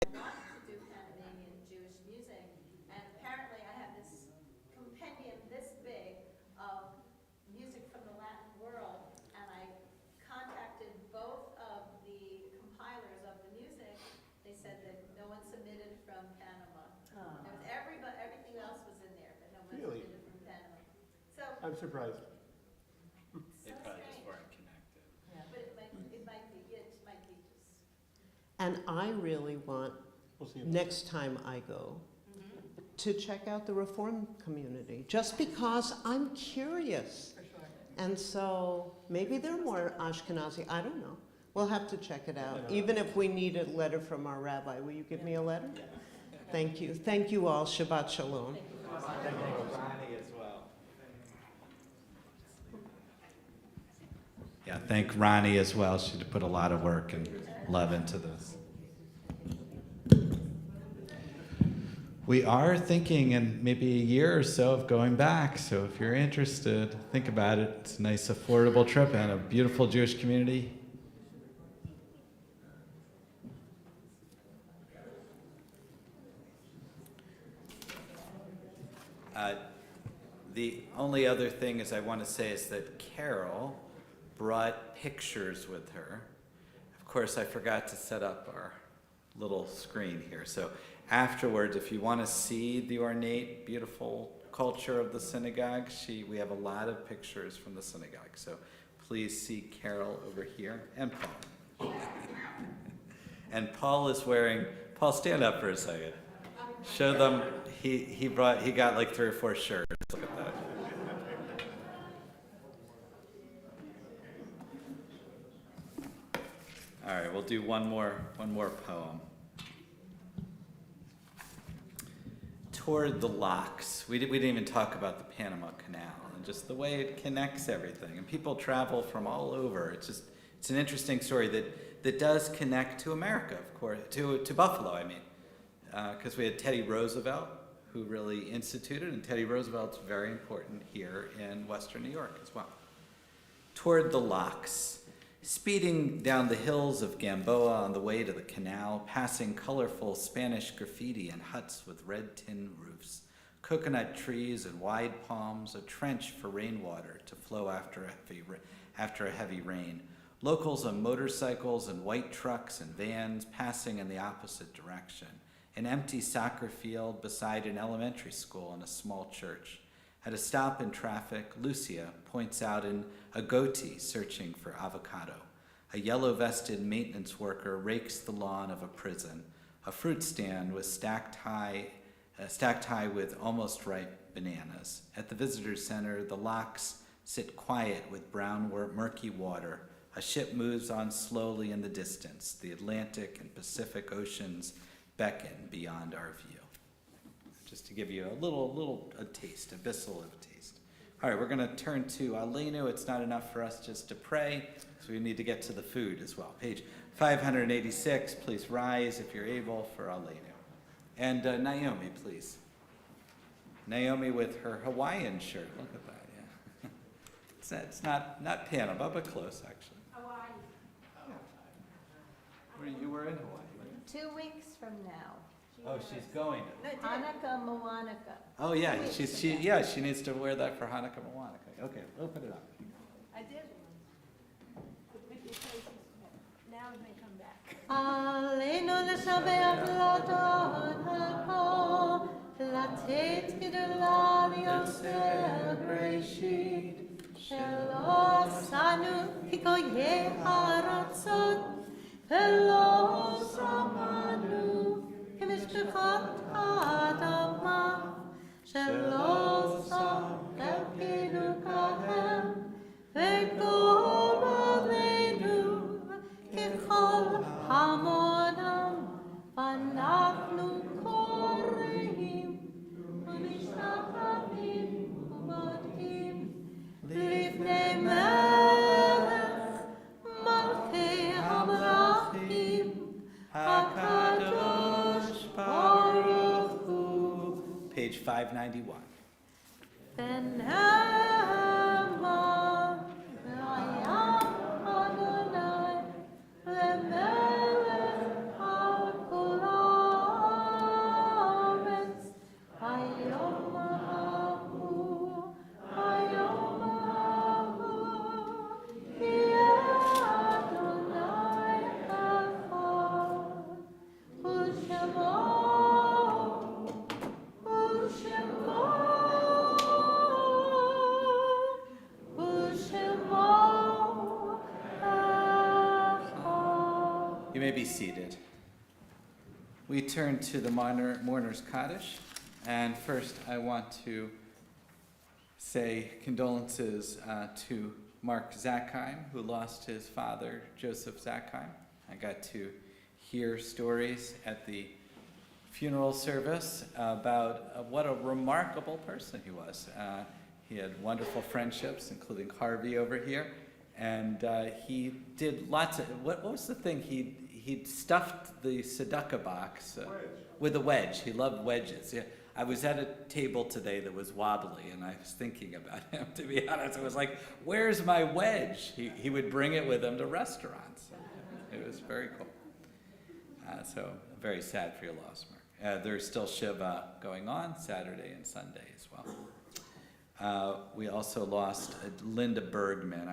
Do Panamanian Jewish music, and apparently I have this compendium this big of music from the Latin world, and I contacted both of the compilers of the music. They said that no one submitted from Panama. There was everything else was in there, but no one Really? submitted from Panama. So I'm surprised. They probably just weren't connected. but it might be just. And I really want We'll see. next time I go to check out the Reform community, just because I'm curious. And so maybe they're more Ashkenazi, I don't know. We'll have to check it out. Even if we need a letter from our rabbi, will you give me a letter? Thank you. Thank you all. Shabbat Shalom. Thank Ronnie as well. Yeah, thank Ronnie as well. She put a lot of work and love into this. We are thinking in maybe a year or so of going back. So if you're interested, think about it. It's a nice, affordable trip and a beautiful Jewish community. The only other thing is I want to say is that Carol brought pictures with her. Of course, I forgot to set up our little screen here. So afterwards, if you want to see the ornate, beautiful culture of the synagogue, we have a lot of pictures from the synagogue. So please see Carol over here, and Paul. And Paul is wearing, Paul, stand up for a second. Show them, he got like 3 or 4 shirts. Look at that. All right, we'll do one more poem. Toward the locks. We didn't even talk about the Panama Canal and just the way it connects everything. And people travel from all over. It's an interesting story that does connect to America, of course, to Buffalo, I mean. Because we had Teddy Roosevelt, who really instituted, and Teddy Roosevelt's very important here in Western New York as well. Toward the locks. Speeding down the hills of Gamboa on the way to the canal, passing colorful Spanish graffiti and huts with red tin roofs, coconut trees and wide palms, a trench for rainwater to flow after a heavy rain, locals on motorcycles and white trucks and vans passing in the opposite direction, an empty soccer field beside an elementary school and a small church. At a stop in traffic, Lucia points out an agouti searching for avocado. A yellow-vested maintenance worker rakes the lawn of a prison. A fruit stand was stacked high with almost ripe bananas. At the visitor center, the locks sit quiet with brown, murky water. A ship moves on slowly in the distance. The Atlantic and Pacific Oceans beckon beyond our view. Just to give you a taste, a bissel of a taste. All right, we're going to turn to Aleinu. It's not enough for us just to pray, so we need to get to the food as well. Page 586, please rise if you're able for Aleinu. And Naomi, please. Naomi with her Hawaiian shirt. Look at that, yeah. It's not Panama, but close, actually. Hawaii. You were in Hawaii. 2 weeks from now. Oh, she's going. Hanukkah Moanaka. Oh, yeah, she needs to wear that for Hanukkah Moanaka. Okay, open it up. I did. Now it may come back. עלינו לשבח לאדון הכל, לתת גדולה ליוצר בראשית, שלא עשנו כגויי הארצות, ולא שמענו כמשפחות האדמה, שלא שם חלקנו כהם, וגדול עלינו ככל המונם, ואנחנו קוראים ומשתחווים ומודים לפני מלך מלכי המלכים, הקדוש ברוך הוא. Page 591. ונאמר והיה אדוני למלך על כל הארץ, היום ההוא כי אדוני אחד ושמו You may be seated. We turn to the mourner's Kaddish, and first I want to say condolences to Mark Zackheim, who lost his father, Joseph Zackheim. I got to hear stories at the funeral service about what a remarkable person he was. He had wonderful friendships, including Harvey over here, and he did lots of, what was the thing? He stuffed the tzedakah box with a wedge. He loved wedges. Yeah. I was at a table today that was wobbly, and I was thinking about him, to be honest. I was like, where's my wedge? He would bring it with him to restaurants. It was very cool. So very sad for your loss, Mark. There's still Shiva going on Saturday and Sunday as well. We also lost Linda Bergman.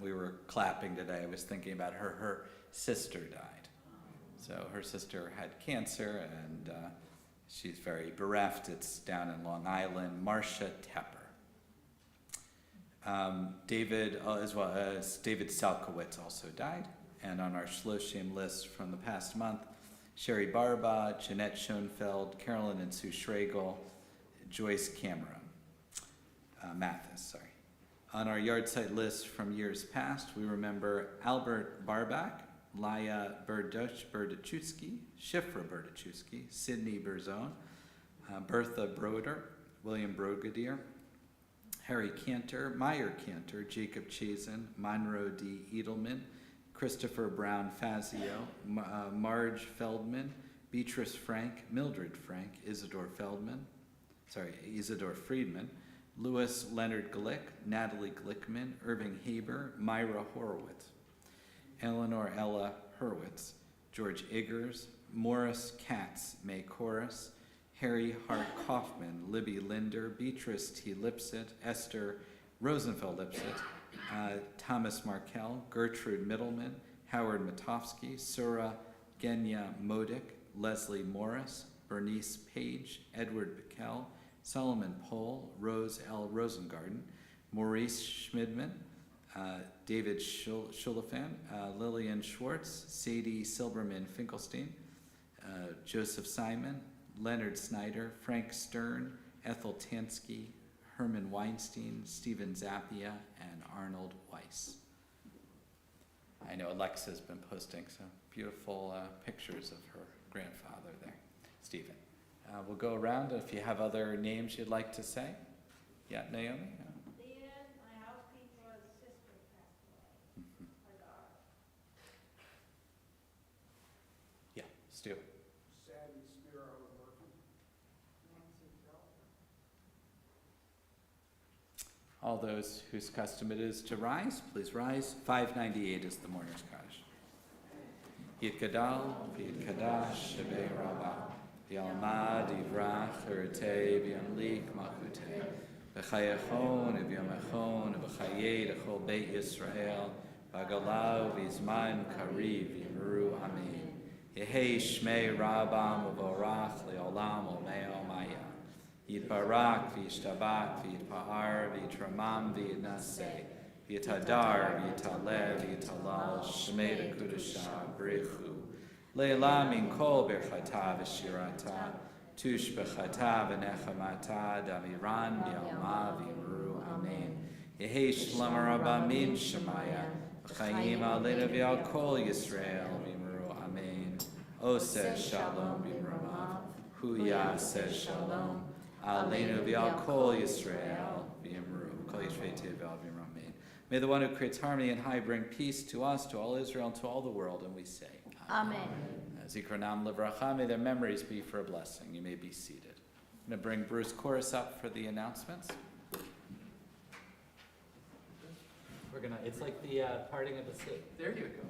We were clapping today. I was thinking about her. Her sister died. So her sister had cancer, and she's very bereft. It's down in Long Island. Marcia Tepper. David, as well as David Salkowitz, also died. And on our Shloshim list from the past month, Sherry Barba, Jeanette Schoenfeld, Carolyn and Sue Schregel, Joyce Cameron, Mathis, sorry. On our yard site list from years past, we remember Albert Barbach, Laya Berdachewski, Shifra Berdachewski, Sydney Berzone, Bertha Broder, William Brogadier, Harry Cantor, Meyer Cantor, Jacob Chazen, Monroe D. Edelman, Christopher Brown Fazio, Marge Feldman, Beatrice Frank, Mildred Frank, Isidore Friedman, Louis Leonard Glick, Natalie Glickman, Irving Haber, Myra Horowitz, Eleanor Ella Hurwitz, George Eggers, Morris Katz, May Corris, Harry Hart Kaufman, Libby Linder, Beatrice T. Lipset, Esther Rosenfeld Lipset, Thomas Markel, Gertrude Middleman, Howard Matofsky, Sura Genya Modic, Leslie Morris, Bernice Page, Edward Bickel, Solomon Pohl, Rose L. Rosengarten, Maurice Schmidman, David Schulafan, Lillian Schwartz, Sadie Silberman Finkelstein, Joseph Simon, Leonard Snyder, Frank Stern, Ethel Tansky, Herman Weinstein, Stephen Zappia, and Arnold Weiss. I know Alexa's been posting some beautiful pictures of her grandfather there. Stephen. We'll go around if you have other names you'd like to say. Yeah, Naomi? Leah, my housekeeper's sister passed away. Her daughter. Yeah, Stu. Sadie Spiro Murphy. Nancy Felton. All those whose custom it is to rise, please rise. 598 is the mourner's Kaddish. Yitkadal, Yitkadash, Shebei Rabbah. V'yalmad yivrach eretei v'yamlik malchutei v'chayachon v'yamachon v'chayei l'chol beit Yisrael v'agalav v'yizman kariv v'yimru amen. Yehei shmei Rabbam u'vorach le'olam u'meo maya. Yitbarak v'yishtabak v'yitpa'ar v'yitramam v'yitnaseh v'yitadar v'yitalev v'yitalal shmei l'kudusha b'rechu. Leila min kol berchata v'shirata, tush b'chata v'nechamata, damiran b'yalma v'yimru amen. Yehi shlomo rabba min shemaya, v'chayim aleinu v'yal kol Yisrael v'yimru amen. Oseh shalom b'imramav, huya says shalom, aleinu v'yal kol Yisrael v'yimru, kol Yisrael v'yal v'yimru amen. May the one who creates harmony and high bring peace to us, to all Israel, and to all the world, and we say, Amen. Zikronam Livracha, may their memories be for a blessing. You may be seated. I'm going to bring Bruce Chorus up for the announcements. It's like the parting of the sea. There you go.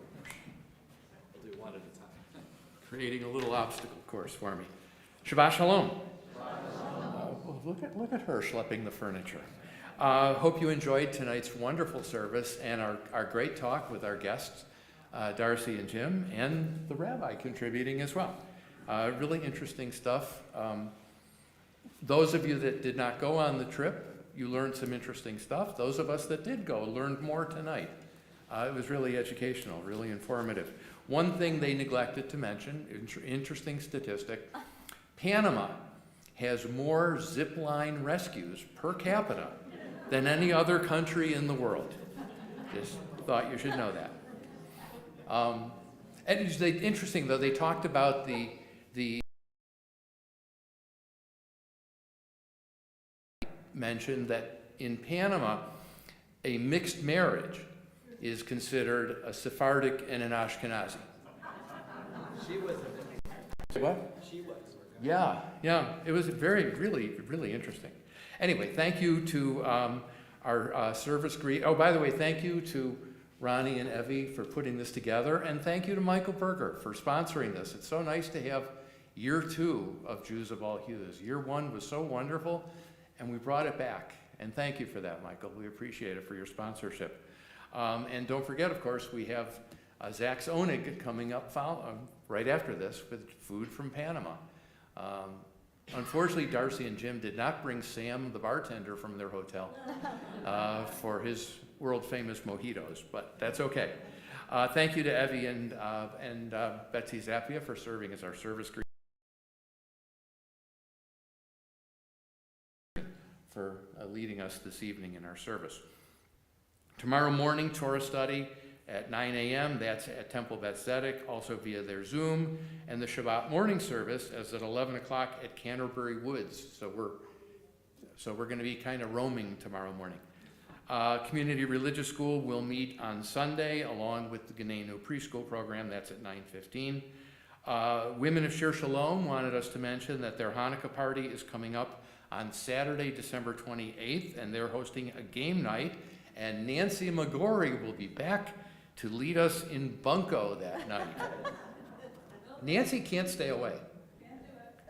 We'll do one at a time. Creating a little obstacle course for me. Shabbat Shalom. Look at her schlepping the furniture. Hope you enjoyed tonight's wonderful service and our great talk with our guests, Darcy and Jim, and the rabbi contributing as well. Really interesting stuff. Those of you that did not go on the trip, you learned some interesting stuff. Those of us that did go learned more tonight. It was really educational, really informative. One thing they neglected to mention, interesting statistic, Panama has more zip line rescues per capita than any other country in the world. Just thought you should know that. And it's interesting though, they talked about the mentioned that in Panama, a mixed marriage is considered a Sephardic and an Ashkenazi. She was What? She was. Yeah, it was really interesting. Anyway, thank you to our service greet. Oh, by the way, thank you to Ronnie and Evie for putting this together, and thank you to Michael Berger for sponsoring this. It's so nice to have year 2 of Jews of All Hues. Year 1 was so wonderful, and we brought it back. And thank you for that, Michael. We appreciate it for your sponsorship. And don't forget, of course, we have Zach's Onig coming up right after this with food from Panama. Unfortunately, Darcy and Jim did not bring Sam, the bartender, from their hotel for his world-famous mojitos, but that's okay. Thank you to Evie and Betsy Zappia for serving as our service greeter, for leading us this evening in our service. Tomorrow morning, Torah study at 9 a.m. That's at Temple Beth Tzedek, also via their Zoom, and the Shabbat morning service is at 11 o'clock at Canterbury Woods. So we're going to be kind of roaming tomorrow morning. Community Religious School will meet on Sunday along with the Ganenu preschool program. That's at 9:15. Women of Shir Shalom wanted us to mention that their Hanukkah party is coming up on Saturday, December 28th, and they're hosting a game night. And Nancy Magori will be back to lead us in Bunko that night. Nancy can't stay away.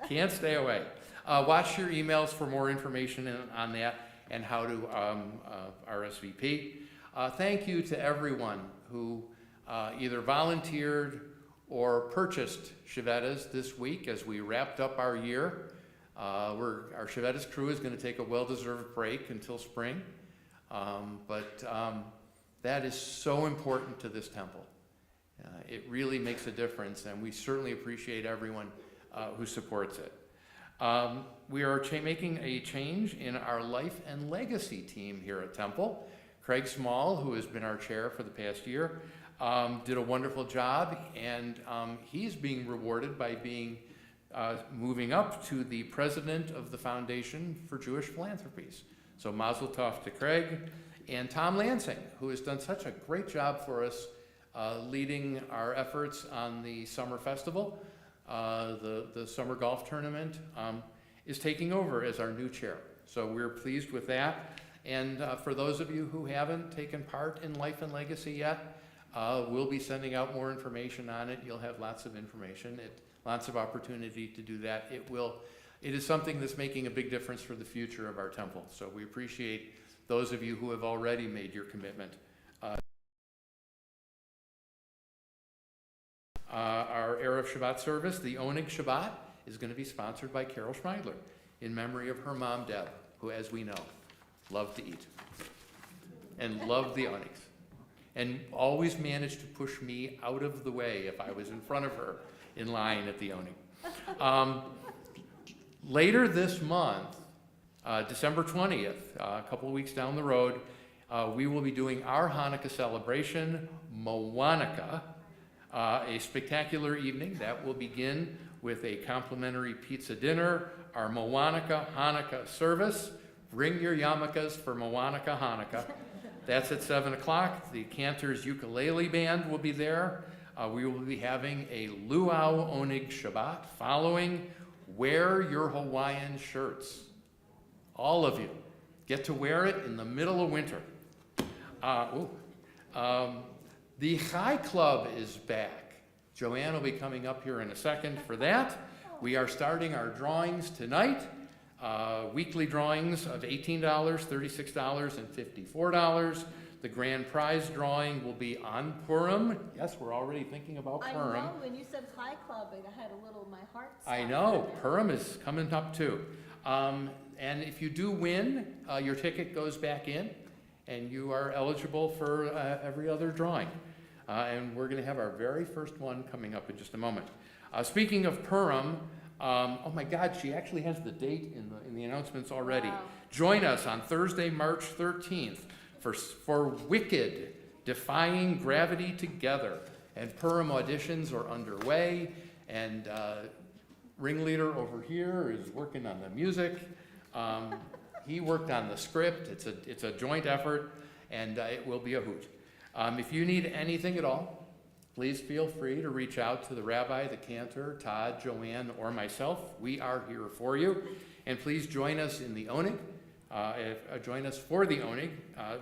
Can't stay away. Watch your emails for more information on that and how to RSVP. Thank you to everyone who either volunteered or purchased Chevettas this week as we wrapped up our year. Our Chevettas crew is going to take a well-deserved break until spring. But that is so important to this temple. It really makes a difference, and we certainly appreciate everyone who supports it. We are making a change in our life and legacy team here at Temple. Craig Small, who has been our chair for the past year, did a wonderful job, and he's being rewarded by moving up to the president of the Foundation for Jewish Philanthropies. So Mazel Tov to Craig, and Tom Lansing, who has done such a great job for us leading our efforts on the summer festival, the summer golf tournament, is taking over as our new chair. So we're pleased with that. And for those of you who haven't taken part in Life and Legacy yet, we'll be sending out more information on it. You'll have lots of information, lots of opportunity to do that. It is something that's making a big difference for the future of our temple. So we appreciate those of you who have already made your commitment. Our Erev Shabbat service, the Onig Shabbat, is going to be sponsored by Carol Schmeidler in memory of her mom, Deb, who, as we know, loved to eat and loved the Onigs and always managed to push me out of the way if I was in front of her in line at the Onig. Later this month, December 20th, a couple of weeks down the road, we will be doing our Hanukkah celebration, Moanaka, a spectacular evening that will begin with a complimentary pizza dinner, our Moanaka Hanukkah service. Bring your yarmulkes for Moanaka Hanukkah. That's at 7 o'clock. The Cantor's Ukulele Band will be there. We will be having a Luau Onig Shabbat following. Wear your Hawaiian shirts. All of you get to wear it in the middle of winter. The Chai Club is back. Joanne will be coming up here in a second for that. We are starting our drawings tonight. Weekly drawings of $18, $36, and $54. The grand prize drawing will be on Purim. Yes, we're already thinking about Purim. I know, when you said High Club, I had a little, my heart stopped. I know, Purim is coming up too. And if you do win, your ticket goes back in, and you are eligible for every other drawing. And we're going to have our very first one coming up in just a moment. Speaking of Purim, oh my God, she actually has the date in the announcements already. Wow. Join us on Thursday, March 13th for Wicked, Defying Gravity Together. And Purim auditions are underway, and ringleader over here is working on the music. He worked on the script. It's a joint effort, and it will be a hoot. If you need anything at all, please feel free to reach out to the rabbi, the cantor, Todd, Joanne, or myself. We are here for you. And please join us in the Onig. Join us for the Onig,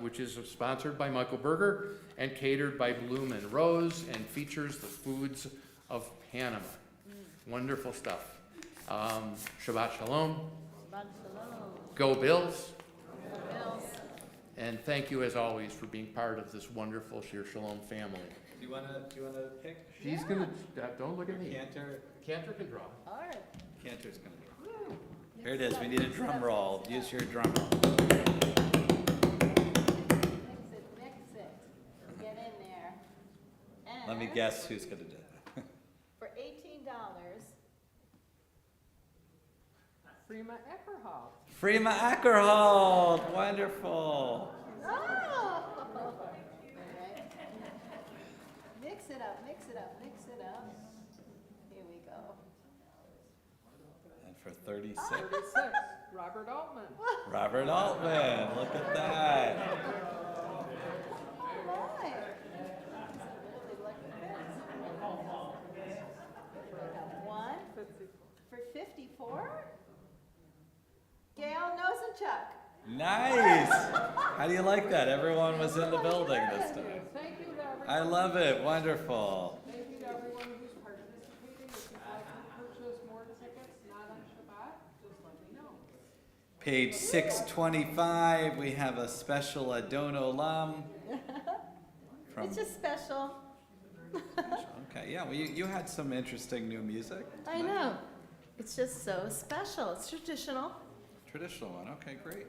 which is sponsored by Michael Berger and catered by Bloom and Rose and features the foods of Panama. Wonderful stuff. Shabbat Shalom. Shabbat shalom. Go Bills. Bills. And thank you as always for being part of this wonderful Shir Shalom family. Do you wanna pick? She's gonna, don't look at me. Cantor? Cantor can draw. All right. Cantor's gonna draw. Here it is, we need a drum roll. Use your drum roll. Mix it. Get in there. And Let me guess who's gonna do it. for $18. Freema Eckerhoff. Freema Ackerhold, wonderful. Oh! Mix it up, mix it up, mix it up. Here we go. And for 36, 36, Robert Altman. Robert Altman, look at that. Oh, my. Really lucky prince. I got one for 54. Gail Nosenchuk. Nice. How do you like that? Everyone was in the building this time. Thank you to everyone. I love it, wonderful. Thank you to everyone who's participating. If you'd like to purchase more tickets, not on Shabbat, just let me know. Page 625, we have a special Adon Olam. From, It's just special. okay, yeah, well, you had some interesting new music. I know. It's just so special. It's traditional. Traditional one, okay, great.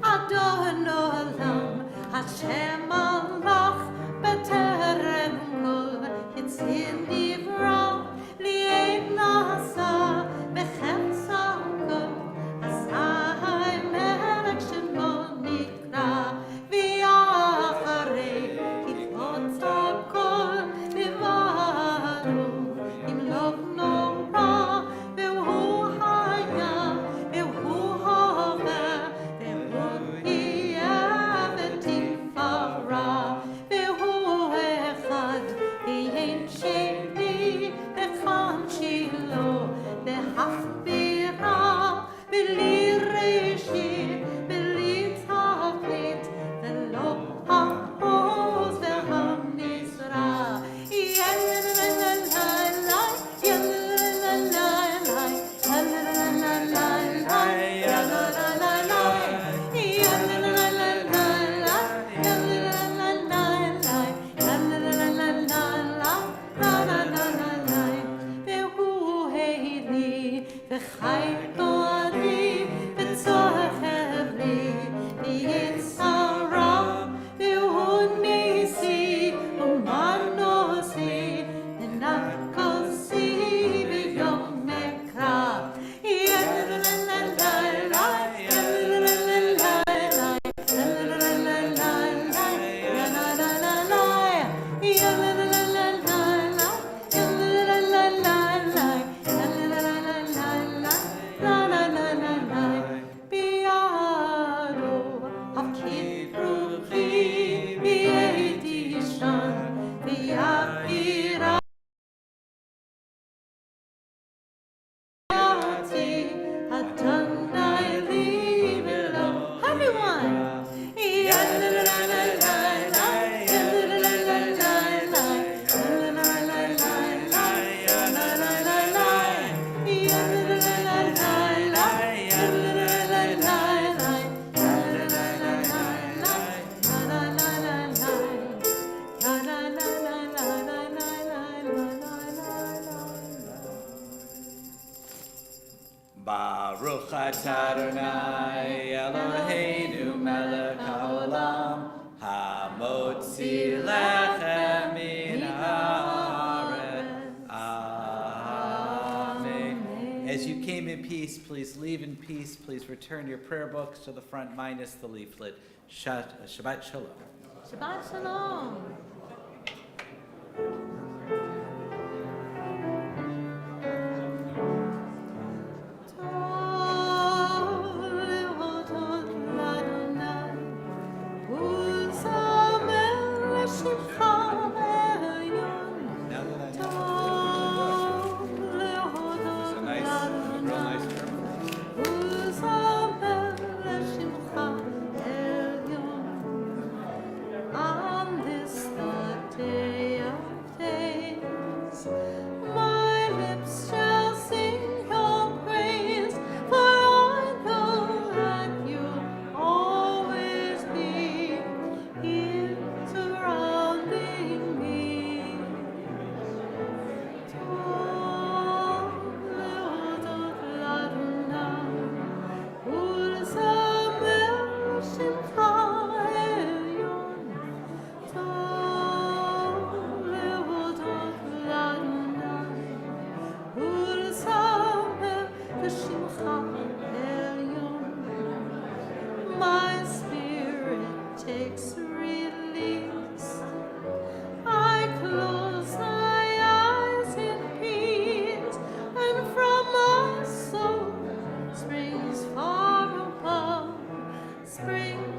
Adon Olam, Hashem Alach, B'terem Kol Yitzir Nivra, Li'en Nasa, B'chetza Kol, Asai Melech Shemo Nikra, V'yacharei Kitvot HaKol, Nivaru, Im Lov Nora, V'hu Haya, V'hu Hover, V'hu Yeh V'tifara, V'hu Echad, V'yein Sheni, V'chad Shilo, V'hachbira, V'li Reshi, V'li Tachlit, V'lo Ha'oz V'hamizra, וחי תוארי Baruch atah Adonai Eloheinu melech haolam hamotzi lechem min haaretz. Amen. As you came in peace, please leave in peace. Please return your prayer books to the front minus the leaflet. Shabbat Shalom. Shabbat Shalom. Now that I know it's a nice, real nice German. On this the day of days, my lips shall sing your praise, for I know that you'll always be here surrounding me. My spirit takes release. I close my eyes in peace, and from my soul springs far above, springs